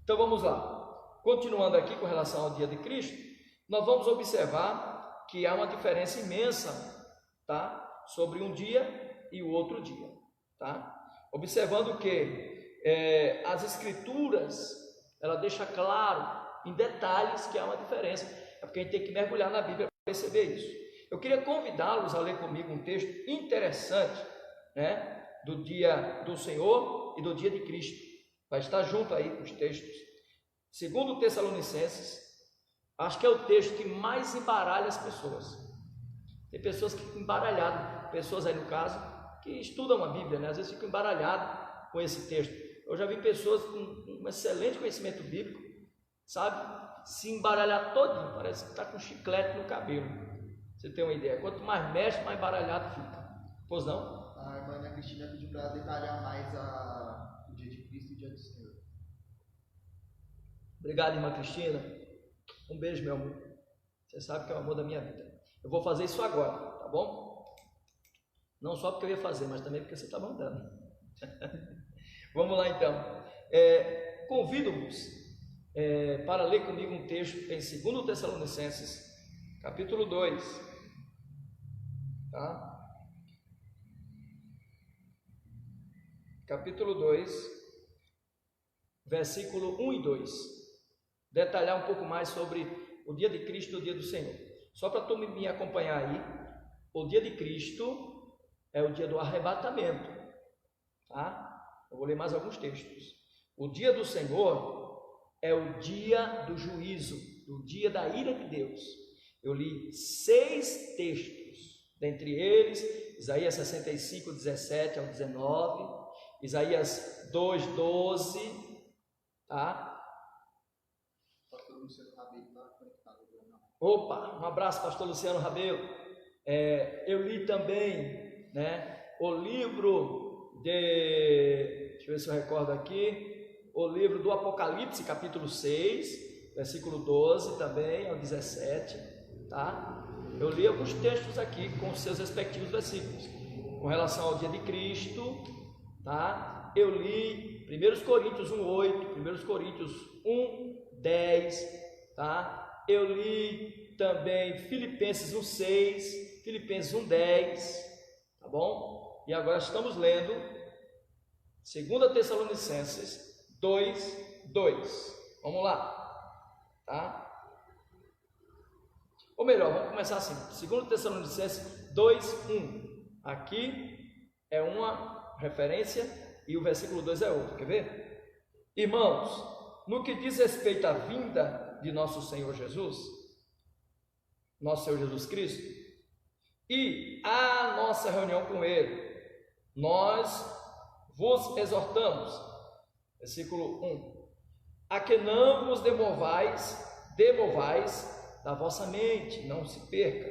Então vamos lá, continuando aqui com relação ao dia de Cristo, nós vamos observar que há uma diferença imensa, tá? Sobre um dia e o outro dia, tá? Observando que as escrituras, ela deixa claro em detalhes que há uma diferença, é porque a gente tem que mergulhar na Bíblia para perceber isso. Eu queria convidá-los a ler comigo um texto interessante, né? Do dia do Senhor e do dia de Cristo, vai estar junto aí os textos. Segundo Tessalonicenses, acho que é o texto que mais embaralha as pessoas. Tem pessoas que ficam embaralhadas, pessoas aí no caso, que estudam a Bíblia, né? Às vezes ficam embaralhadas com esse texto. Eu já vi pessoas com um excelente conhecimento bíblico, sabe? Se embaralhar todinho, parece que está com chiclete no cabelo. Você tem uma ideia? Quanto mais mexe, mais embaralhado fica. Pois não? A irmã Ana Cristina pediu para detalhar mais o dia de Cristo e o dia do Senhor. Obrigado, irmã Cristina. Um beijo, meu amor. Você sabe que é o amor da minha vida. Eu vou fazer isso agora, tá bom? Não só porque eu ia fazer, mas também porque você está mandando. Vamos lá então. Convido-vos para ler comigo um texto em 2 Tessalonicenses, capítulo 2. Tá? Capítulo 2, versículo 1 e 2. Detalhar um pouco mais sobre o dia de Cristo e o dia do Senhor. Só para tu me acompanhar aí, o dia de Cristo é o dia do arrebatamento, tá? Eu vou ler mais alguns textos. O dia do Senhor é o dia do juízo, o dia da ira de Deus. Eu li 6 textos, dentre eles, Isaías 65, 17 ao 19, Isaías 2, 12, tá? Opa, um abraço, pastor Luciano Rabelo. Eu li também, né, o livro deixa eu ver se eu recordo aqui, o livro do Apocalipse, capítulo 6, versículo 12 também ao 17, tá? Eu li alguns textos aqui com os seus respectivos versículos, com relação ao dia de Cristo, tá? Eu li 1 Coríntios 1:8, 1 Coríntios 1:10, tá? Eu li também Filipenses 1:6, Filipenses 1:10, tá bom? E agora estamos lendo 2 Tessalonicenses 2:2. Vamos lá, tá? Ou melhor, vamos começar assim, 2 Tessalonicenses 2:1. Aqui é uma referência e o versículo 2 é outro, quer ver? Irmãos, no que diz respeito à vinda de nosso Senhor Jesus Cristo, e a nossa reunião com Ele, nós vos exortamos, versículo 1, a que não vos demovais da vossa mente, não se perca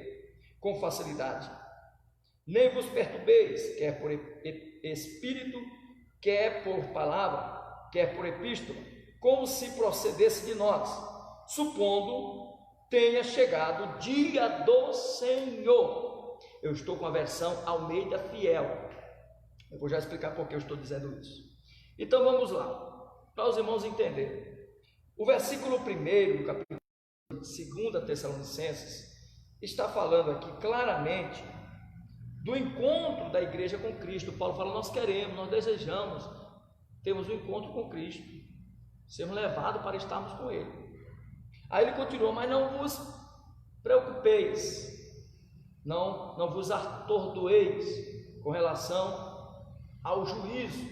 com facilidade, nem vos perturbeis, quer por espírito, quer por palavra, quer por epístola, como se procedesse de nós, supondo tenha chegado o dia do Senhor. Eu estou com a versão Almeida Fiel. Eu vou já explicar por que eu estou dizendo isso. Então vamos lá, para os irmãos entenderem. O versículo 1 do capítulo 2 Tessalonicenses está falando aqui claramente do encontro da igreja com Cristo. Paulo fala: nós queremos, nós desejamos, temos um encontro com Cristo, sermos levados para estarmos com Ele. Aí ele continua: mas não vos preocupeis, não vos atordoeis com relação ao juízo,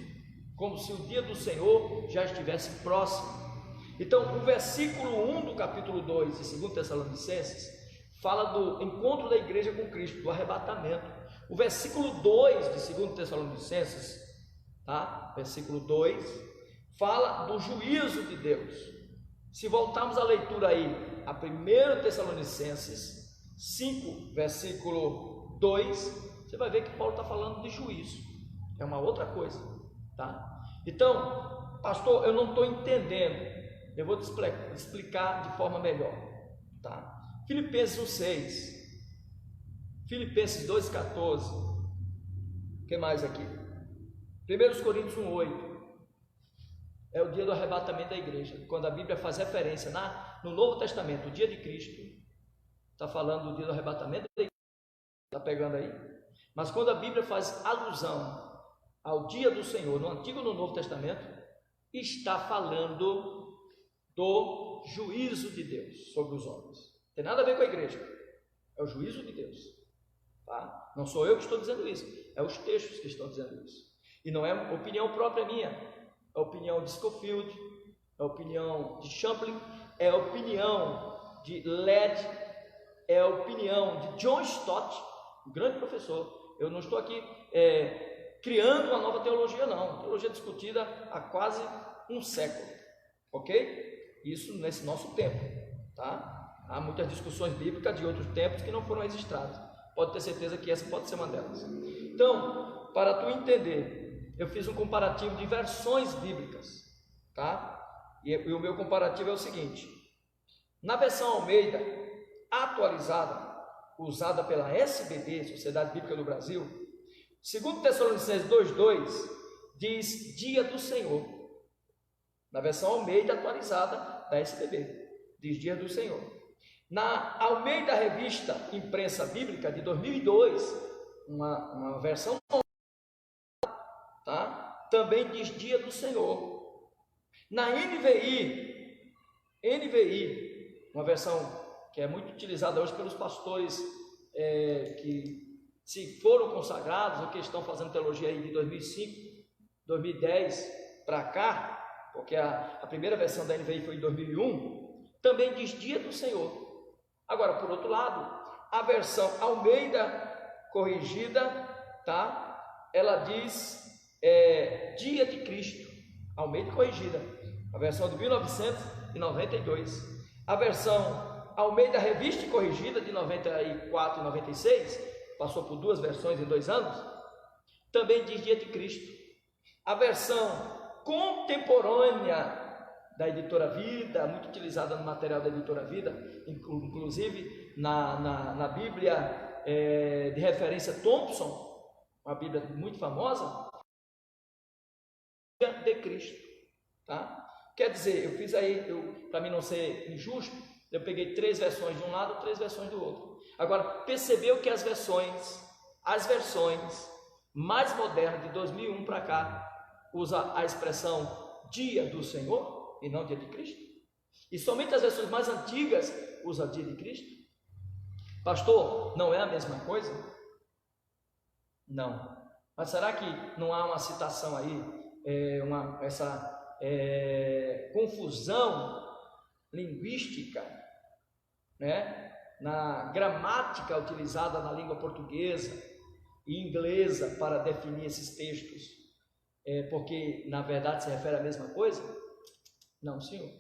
como se o dia do Senhor já estivesse próximo. Então, o versículo 1 do capítulo 2 de 2 Tessalonicenses fala do encontro da igreja com Cristo, do arrebatamento. O versículo 2 de 2 Tessalonicenses, tá? Versículo 2, fala do juízo de Deus. Se voltarmos à leitura aí, a 1 Tessalonicenses 5, versículo 2, você vai ver que Paulo está falando de juízo, é uma outra coisa, tá? Então, pastor, eu não estou entendendo. Eu vou te explicar de forma melhor, tá? Filipenses 1:6, Filipenses 2:14, o que mais aqui? 1 Coríntios 1:8, é o dia do arrebatamento da igreja. Quando a Bíblia faz referência no Novo Testamento, o dia de Cristo, está falando do dia do arrebatamento da igreja, está pegando aí? Mas quando a Bíblia faz alusão ao dia do Senhor, no Antigo e no Novo Testamento, está falando do juízo de Deus sobre os homens. Não tem nada a ver com a igreja, é o juízo de Deus, tá? Não sou eu que estou dizendo isso, é os textos que estão dizendo isso, e não é opinião própria minha, é a opinião de Scofield, é a opinião de Champlin, é a opinião de Led, é a opinião de John Stott, um grande professor. Eu não estou aqui criando uma nova teologia, não, teologia discutida há quase um século, ok? Isso nesse nosso tempo, tá? Há muitas discussões bíblicas de outros tempos que não foram registradas. Pode ter certeza que essa pode ser uma delas. Então, para tu entender, eu fiz um comparativo de versões bíblicas, tá? E o meu comparativo é o seguinte: na versão Almeida atualizada, usada pela SBD, Sociedade Bíblica do Brasil, 2 Tessalonicenses 2:2 diz dia do Senhor. Na versão Almeida atualizada da SBB, diz dia do Senhor. Na Almeida Revista Imprensa Bíblica de 2002, uma versão, tá? Também diz dia do Senhor. Na NVI, uma versão que é muito utilizada hoje pelos pastores que se foram consagrados ou que estão fazendo teologia aí de 2005, 2010 para cá, porque a primeira versão da NVI foi em 2001, também diz dia do Senhor. Agora, por outro lado, a versão Almeida corrigida, tá? Ela diz dia de Cristo, Almeida corrigida, a versão de 1992. A versão Almeida Revista e Corrigida de 94 e 96, passou por duas versões em 2 anos, também diz dia de Cristo. A versão contemporânea da Editora Vida, muito utilizada no material da Editora Vida, inclusive na Bíblia de referência Thompson, uma Bíblia muito famosa, de Cristo, tá? Quer dizer, eu fiz aí, para mim não ser injusto, eu peguei 3 versões de um lado, 3 versões do outro. Agora, percebeu que as versões mais modernas de 2001 para cá usa a expressão dia do Senhor e não dia de Cristo? E somente as versões mais antigas usam dia de Cristo? Pastor, não é a mesma coisa? Não. Mas será que não há uma citação aí, essa confusão linguística, né? Na gramática utilizada na língua portuguesa e inglesa para definir esses textos, porque na verdade se refere à mesma coisa? Não, senhor.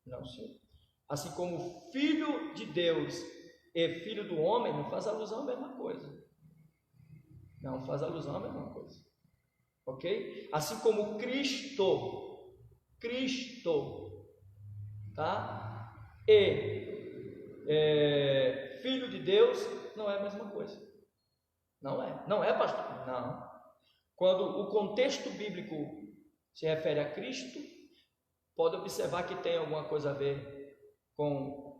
Não, senhor. Assim como filho de Deus e filho do homem não faz alusão à mesma coisa. Não faz alusão à mesma coisa. Ok? Assim como Cristo, tá? E filho de Deus não é a mesma coisa. Não é, pastor? Não. Quando o contexto bíblico se refere a Cristo, pode observar que tem alguma coisa a ver com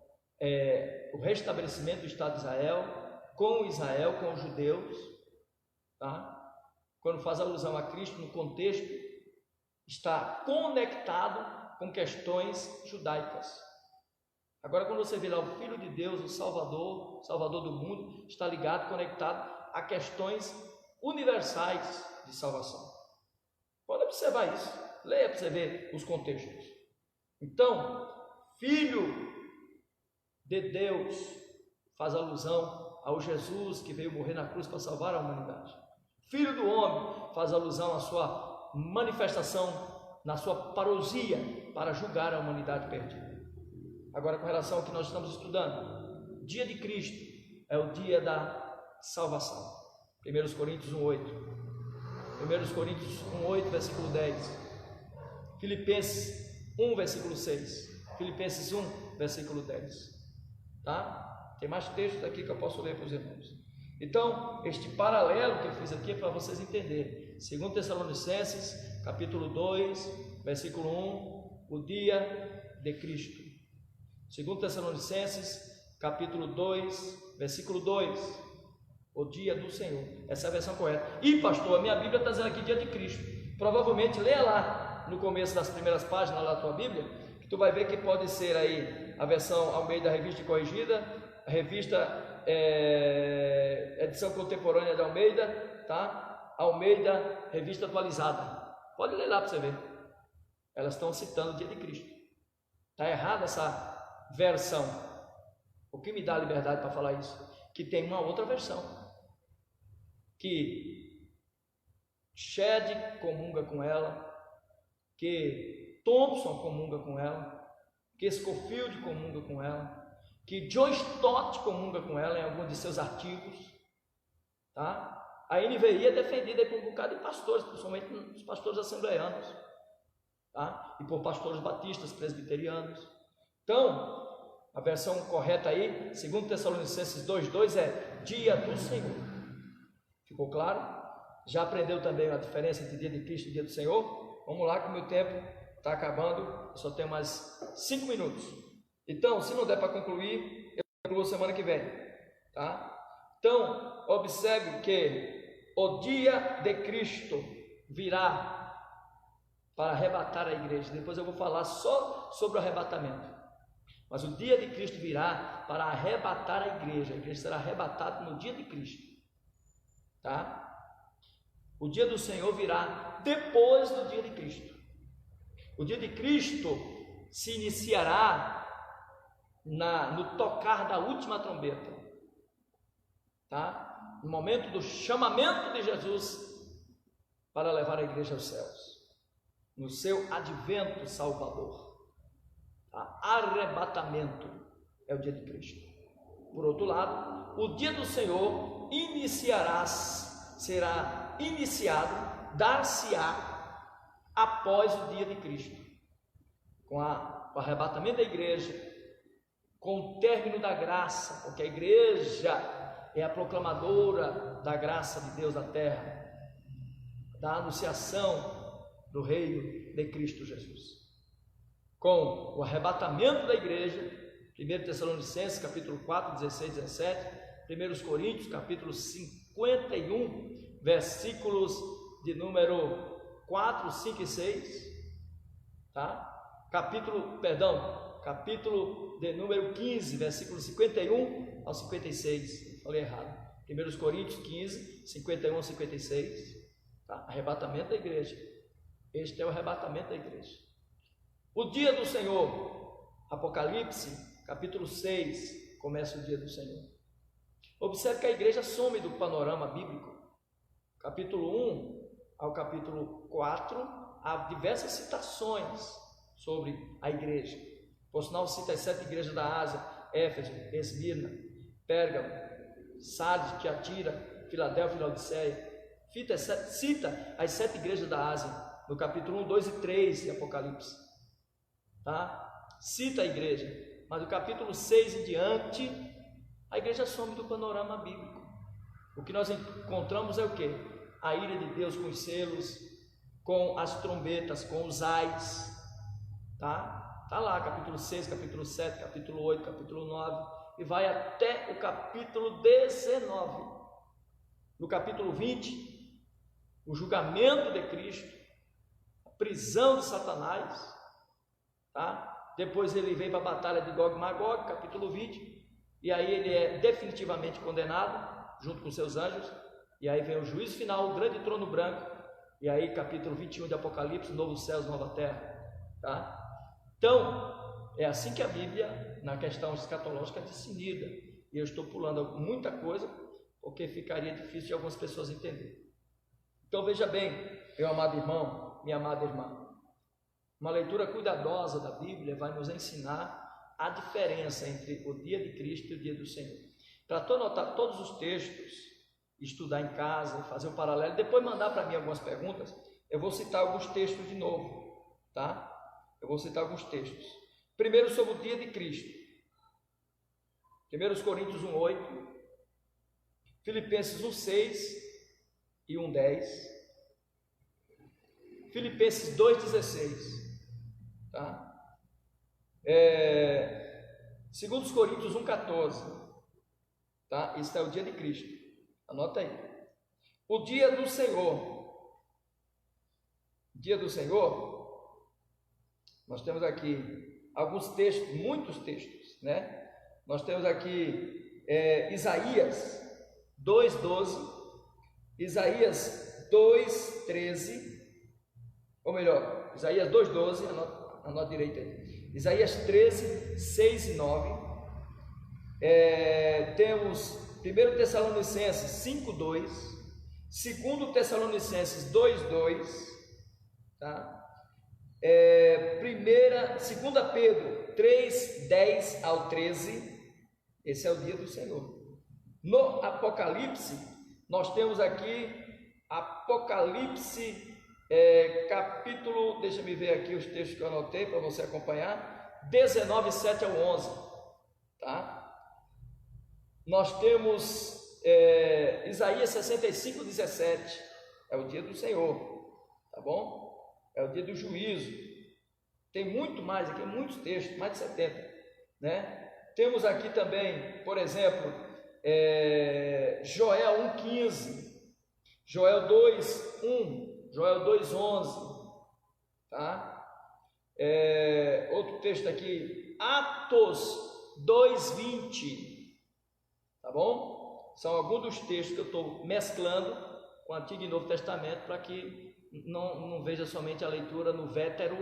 o restabelecimento do Estado de Israel, com Israel, com os judeus, tá? Quando faz alusão a Cristo no contexto, está conectado com questões judaicas. Agora, quando você vê lá o Filho de Deus, o Salvador do mundo, está ligado, conectado a questões universais de salvação. Pode observar isso, leia para você ver os contextos. Então, Filho de Deus faz alusão ao Jesus que veio morrer na cruz para salvar a humanidade. Filho do homem faz alusão à sua manifestação, na sua parousia para julgar a humanidade perdida. Agora, com relação ao que nós estamos estudando, dia de Cristo é o dia da salvação. 1 Coríntios 1:8. 1 Coríntios 1:8, versículo 10. Filipenses 1, versículo 6. Filipenses 1, versículo 10. Tá? Tem mais textos aqui que eu posso ler para os irmãos. Então, este paralelo que eu fiz aqui é para vocês entenderem. 2 Tessalonicenses, capítulo 2, versículo 1, o dia de Cristo. 2 Tessalonicenses, capítulo 2, versículo 2, o dia do Senhor. Essa é a versão correta. E pastor, a minha Bíblia está dizendo aqui dia de Cristo. Provavelmente leia lá no começo das primeiras páginas da tua Bíblia, que tu vai ver que pode ser aí a versão Almeida Revista e Corrigida, a revista edição contemporânea de Almeida, tá? Almeida Revista Atualizada. Pode ler lá para você ver. Elas estão citando o dia de Cristo. Está errada essa versão. O que me dá a liberdade para falar isso? Que tem uma outra versão, que Shed comunga com ela, que Thompson comunga com ela, que Scofield comunga com ela, que John Stott comunga com ela em alguns de seus artigos, tá? A NVI é defendida por um bocado de pastores, principalmente os pastores assembleanos, tá? E por pastores batistas, presbiterianos. Então, a versão correta aí, 2 Tessalonicenses 2:2 é dia do Senhor. Ficou claro? Já aprendeu também a diferença entre dia de Cristo e dia do Senhor? Vamos lá que o meu tempo está acabando, eu só tenho mais 5 minutos. Então, se não der para concluir, eu concluo semana que vem, tá? Então, observe que o dia de Cristo virá para arrebatar a igreja. Depois eu vou falar só sobre o arrebatamento. Mas o dia de Cristo virá para arrebatar a igreja. A igreja será arrebatada no dia de Cristo, tá? O dia do Senhor virá depois do dia de Cristo. O dia de Cristo se iniciará no tocar da última trombeta, tá? No momento do chamamento de Jesus para levar a igreja aos céus, no seu advento salvador. Tá? Arrebatamento é o dia de Cristo. Por outro lado, o dia do Senhor será iniciado, dar-se-á após o dia de Cristo, com o arrebatamento da igreja, com o término da graça, porque a igreja é a proclamadora da graça de Deus na terra, da anunciação do reino de Cristo Jesus. Com o arrebatamento da igreja, 1 Tessalonicenses capítulo 4, 16, 17, 1 Coríntios capítulo 51, versículos de número 4, 5 e 6, tá? Capítulo de número 15, versículos 51 ao 56, falei errado, 1 Coríntios 15, 51 ao 56, tá? Arrebatamento da igreja, este é o arrebatamento da igreja. O dia do Senhor, Apocalipse, capítulo 6, começa o dia do Senhor. Observe que a igreja some do panorama bíblico. Capítulo 1 ao capítulo 4, há diversas citações sobre a igreja. Por sinal, cita as 7 igrejas da Ásia: Éfeso, Esmirna, Pérgamo, Sardes, Tiatira, Filadélfia e Laodiceia. Cita as 7 igrejas da Ásia, no capítulo 1, 2 e 3 de Apocalipse. Tá? Cita a igreja, mas no capítulo 6 em diante, a igreja some do panorama bíblico. O que nós encontramos é o quê? A ira de Deus com os selos, com as trombetas, com os ais, tá? Tá lá, capítulo 6, capítulo 7, capítulo 8, capítulo 9, e vai até o capítulo 19. No capítulo 20, o julgamento de Cristo, a prisão de Satanás, tá? Depois ele vem para a batalha de Gog e Magog, capítulo 20, e aí ele é definitivamente condenado, junto com seus anjos, e aí vem o juízo final, o grande trono branco, e aí capítulo 21 de Apocalipse, novos céus, nova terra, tá? Então, é assim que a Bíblia, na questão escatológica, é definida, e eu estou pulando muita coisa, porque ficaria difícil de algumas pessoas entenderem. Então veja bem, meu amado irmão, minha amada irmã, uma leitura cuidadosa da Bíblia vai nos ensinar a diferença entre o dia de Cristo e o dia do Senhor. Para tu anotar todos os textos, estudar em casa, fazer um paralelo, depois mandar para mim algumas perguntas, eu vou citar alguns textos de novo, tá? Eu vou citar alguns textos. Primeiro sobre o dia de Cristo. 1 Coríntios 1:8, Filipenses 1:6 e 1:10, Filipenses 2:16, tá? 2 Coríntios 1:14, tá? Esse é o dia de Cristo, anota aí. O dia do Senhor, nós temos aqui alguns textos, muitos textos, né? Nós temos aqui Isaías 2:12, Isaías 2:13, ou melhor, Isaías 2:12, anota direito aí, Isaías 13, 6 e 9, temos 1 Tessalonicenses 5:2, 2 Tessalonicenses 2:2, tá? 2 Pedro 3:10 ao 13, esse é o dia do Senhor. No Apocalipse, nós temos aqui Apocalipse, capítulo, deixa eu ver aqui os textos que eu anotei para você acompanhar, 19, 7 ao 11, tá? Nós temos Isaías 65, 17, é o dia do Senhor, tá bom? É o dia do juízo. Tem muito mais aqui, muitos textos, mais de 70, né? Temos aqui também, por exemplo, Joel 1:15, Joel 2:1, Joel 2:11, tá? Outro texto aqui, Atos 2:20, tá bom? São alguns dos textos que eu estou mesclando com o Antigo e Novo Testamento para que não veja somente a leitura no vétero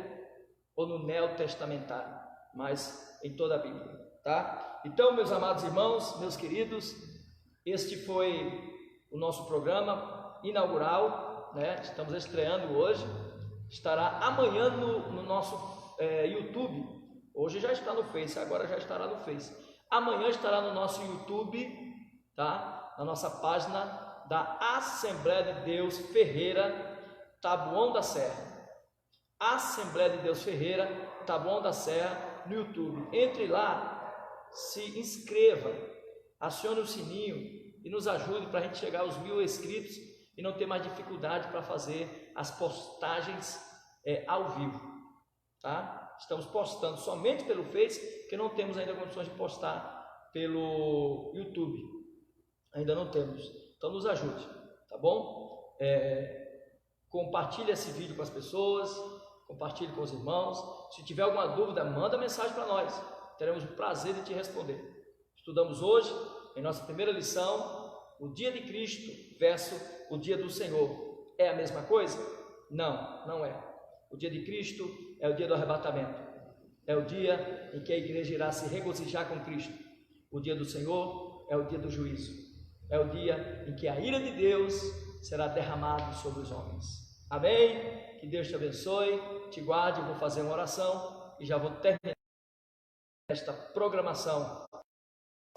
ou no neotestamentário, mas em toda a Bíblia, tá? Então, meus amados irmãos, meus queridos, este foi o nosso programa inaugural, né? Estamos estreando hoje, estará amanhã no nosso YouTube, hoje já está no Face, agora já estará no Face, amanhã estará no nosso YouTube, tá? Na nossa página da Assembleia de Deus Ferreira, Taboão da Serra, Assembleia de Deus Ferreira, Taboão da Serra, no YouTube. Entre lá, se inscreva, acione o sininho e nos ajude para a gente chegar aos 1000 inscritos e não ter mais dificuldade para fazer as postagens ao vivo, tá? Estamos postando somente pelo Face, porque não temos ainda condições de postar pelo YouTube. Ainda não temos. Então nos ajude, tá bom? Compartilhe esse vídeo com as pessoas, compartilhe com os irmãos. Se tiver alguma dúvida, manda mensagem para nós. Teremos o prazer de te responder. Estudamos hoje, em nossa primeira lição, o dia de Cristo versus o dia do Senhor. É a mesma coisa? Não, não é. O dia de Cristo é o dia do arrebatamento. É o dia em que a igreja irá se regozijar com Cristo. O dia do Senhor é o dia do juízo. É o dia em que a ira de Deus será derramada sobre os homens. Amém? Que Deus te abençoe, te guarde. Eu vou fazer uma oração e já vou terminar esta programação.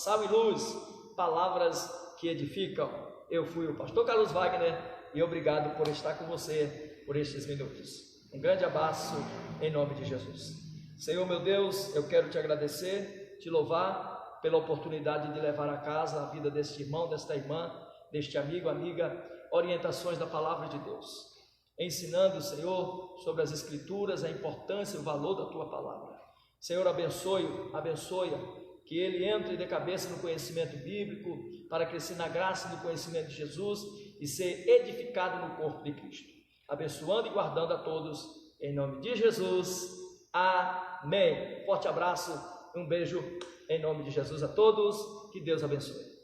Sal e luz, palavras que edificam. Eu fui o pastor Carlos Wagner e obrigado por estar com você por estes minutos. Um grande abraço em nome de Jesus. Senhor meu Deus, eu quero te agradecer, te louvar pela oportunidade de levar a casa a vida deste irmão, desta irmã, deste amigo, amiga, orientações da palavra de Deus, ensinando, Senhor, sobre as Escrituras, a importância e o valor da Tua palavra. Senhor, abençoe-a, que ele entre de cabeça no conhecimento bíblico, para crescer na graça e no conhecimento de Jesus e ser edificado no corpo de Cristo. Abençoando e guardando a todos, em nome de Jesus. Amém. Forte abraço, um beijo em nome de Jesus a todos. Que Deus abençoe.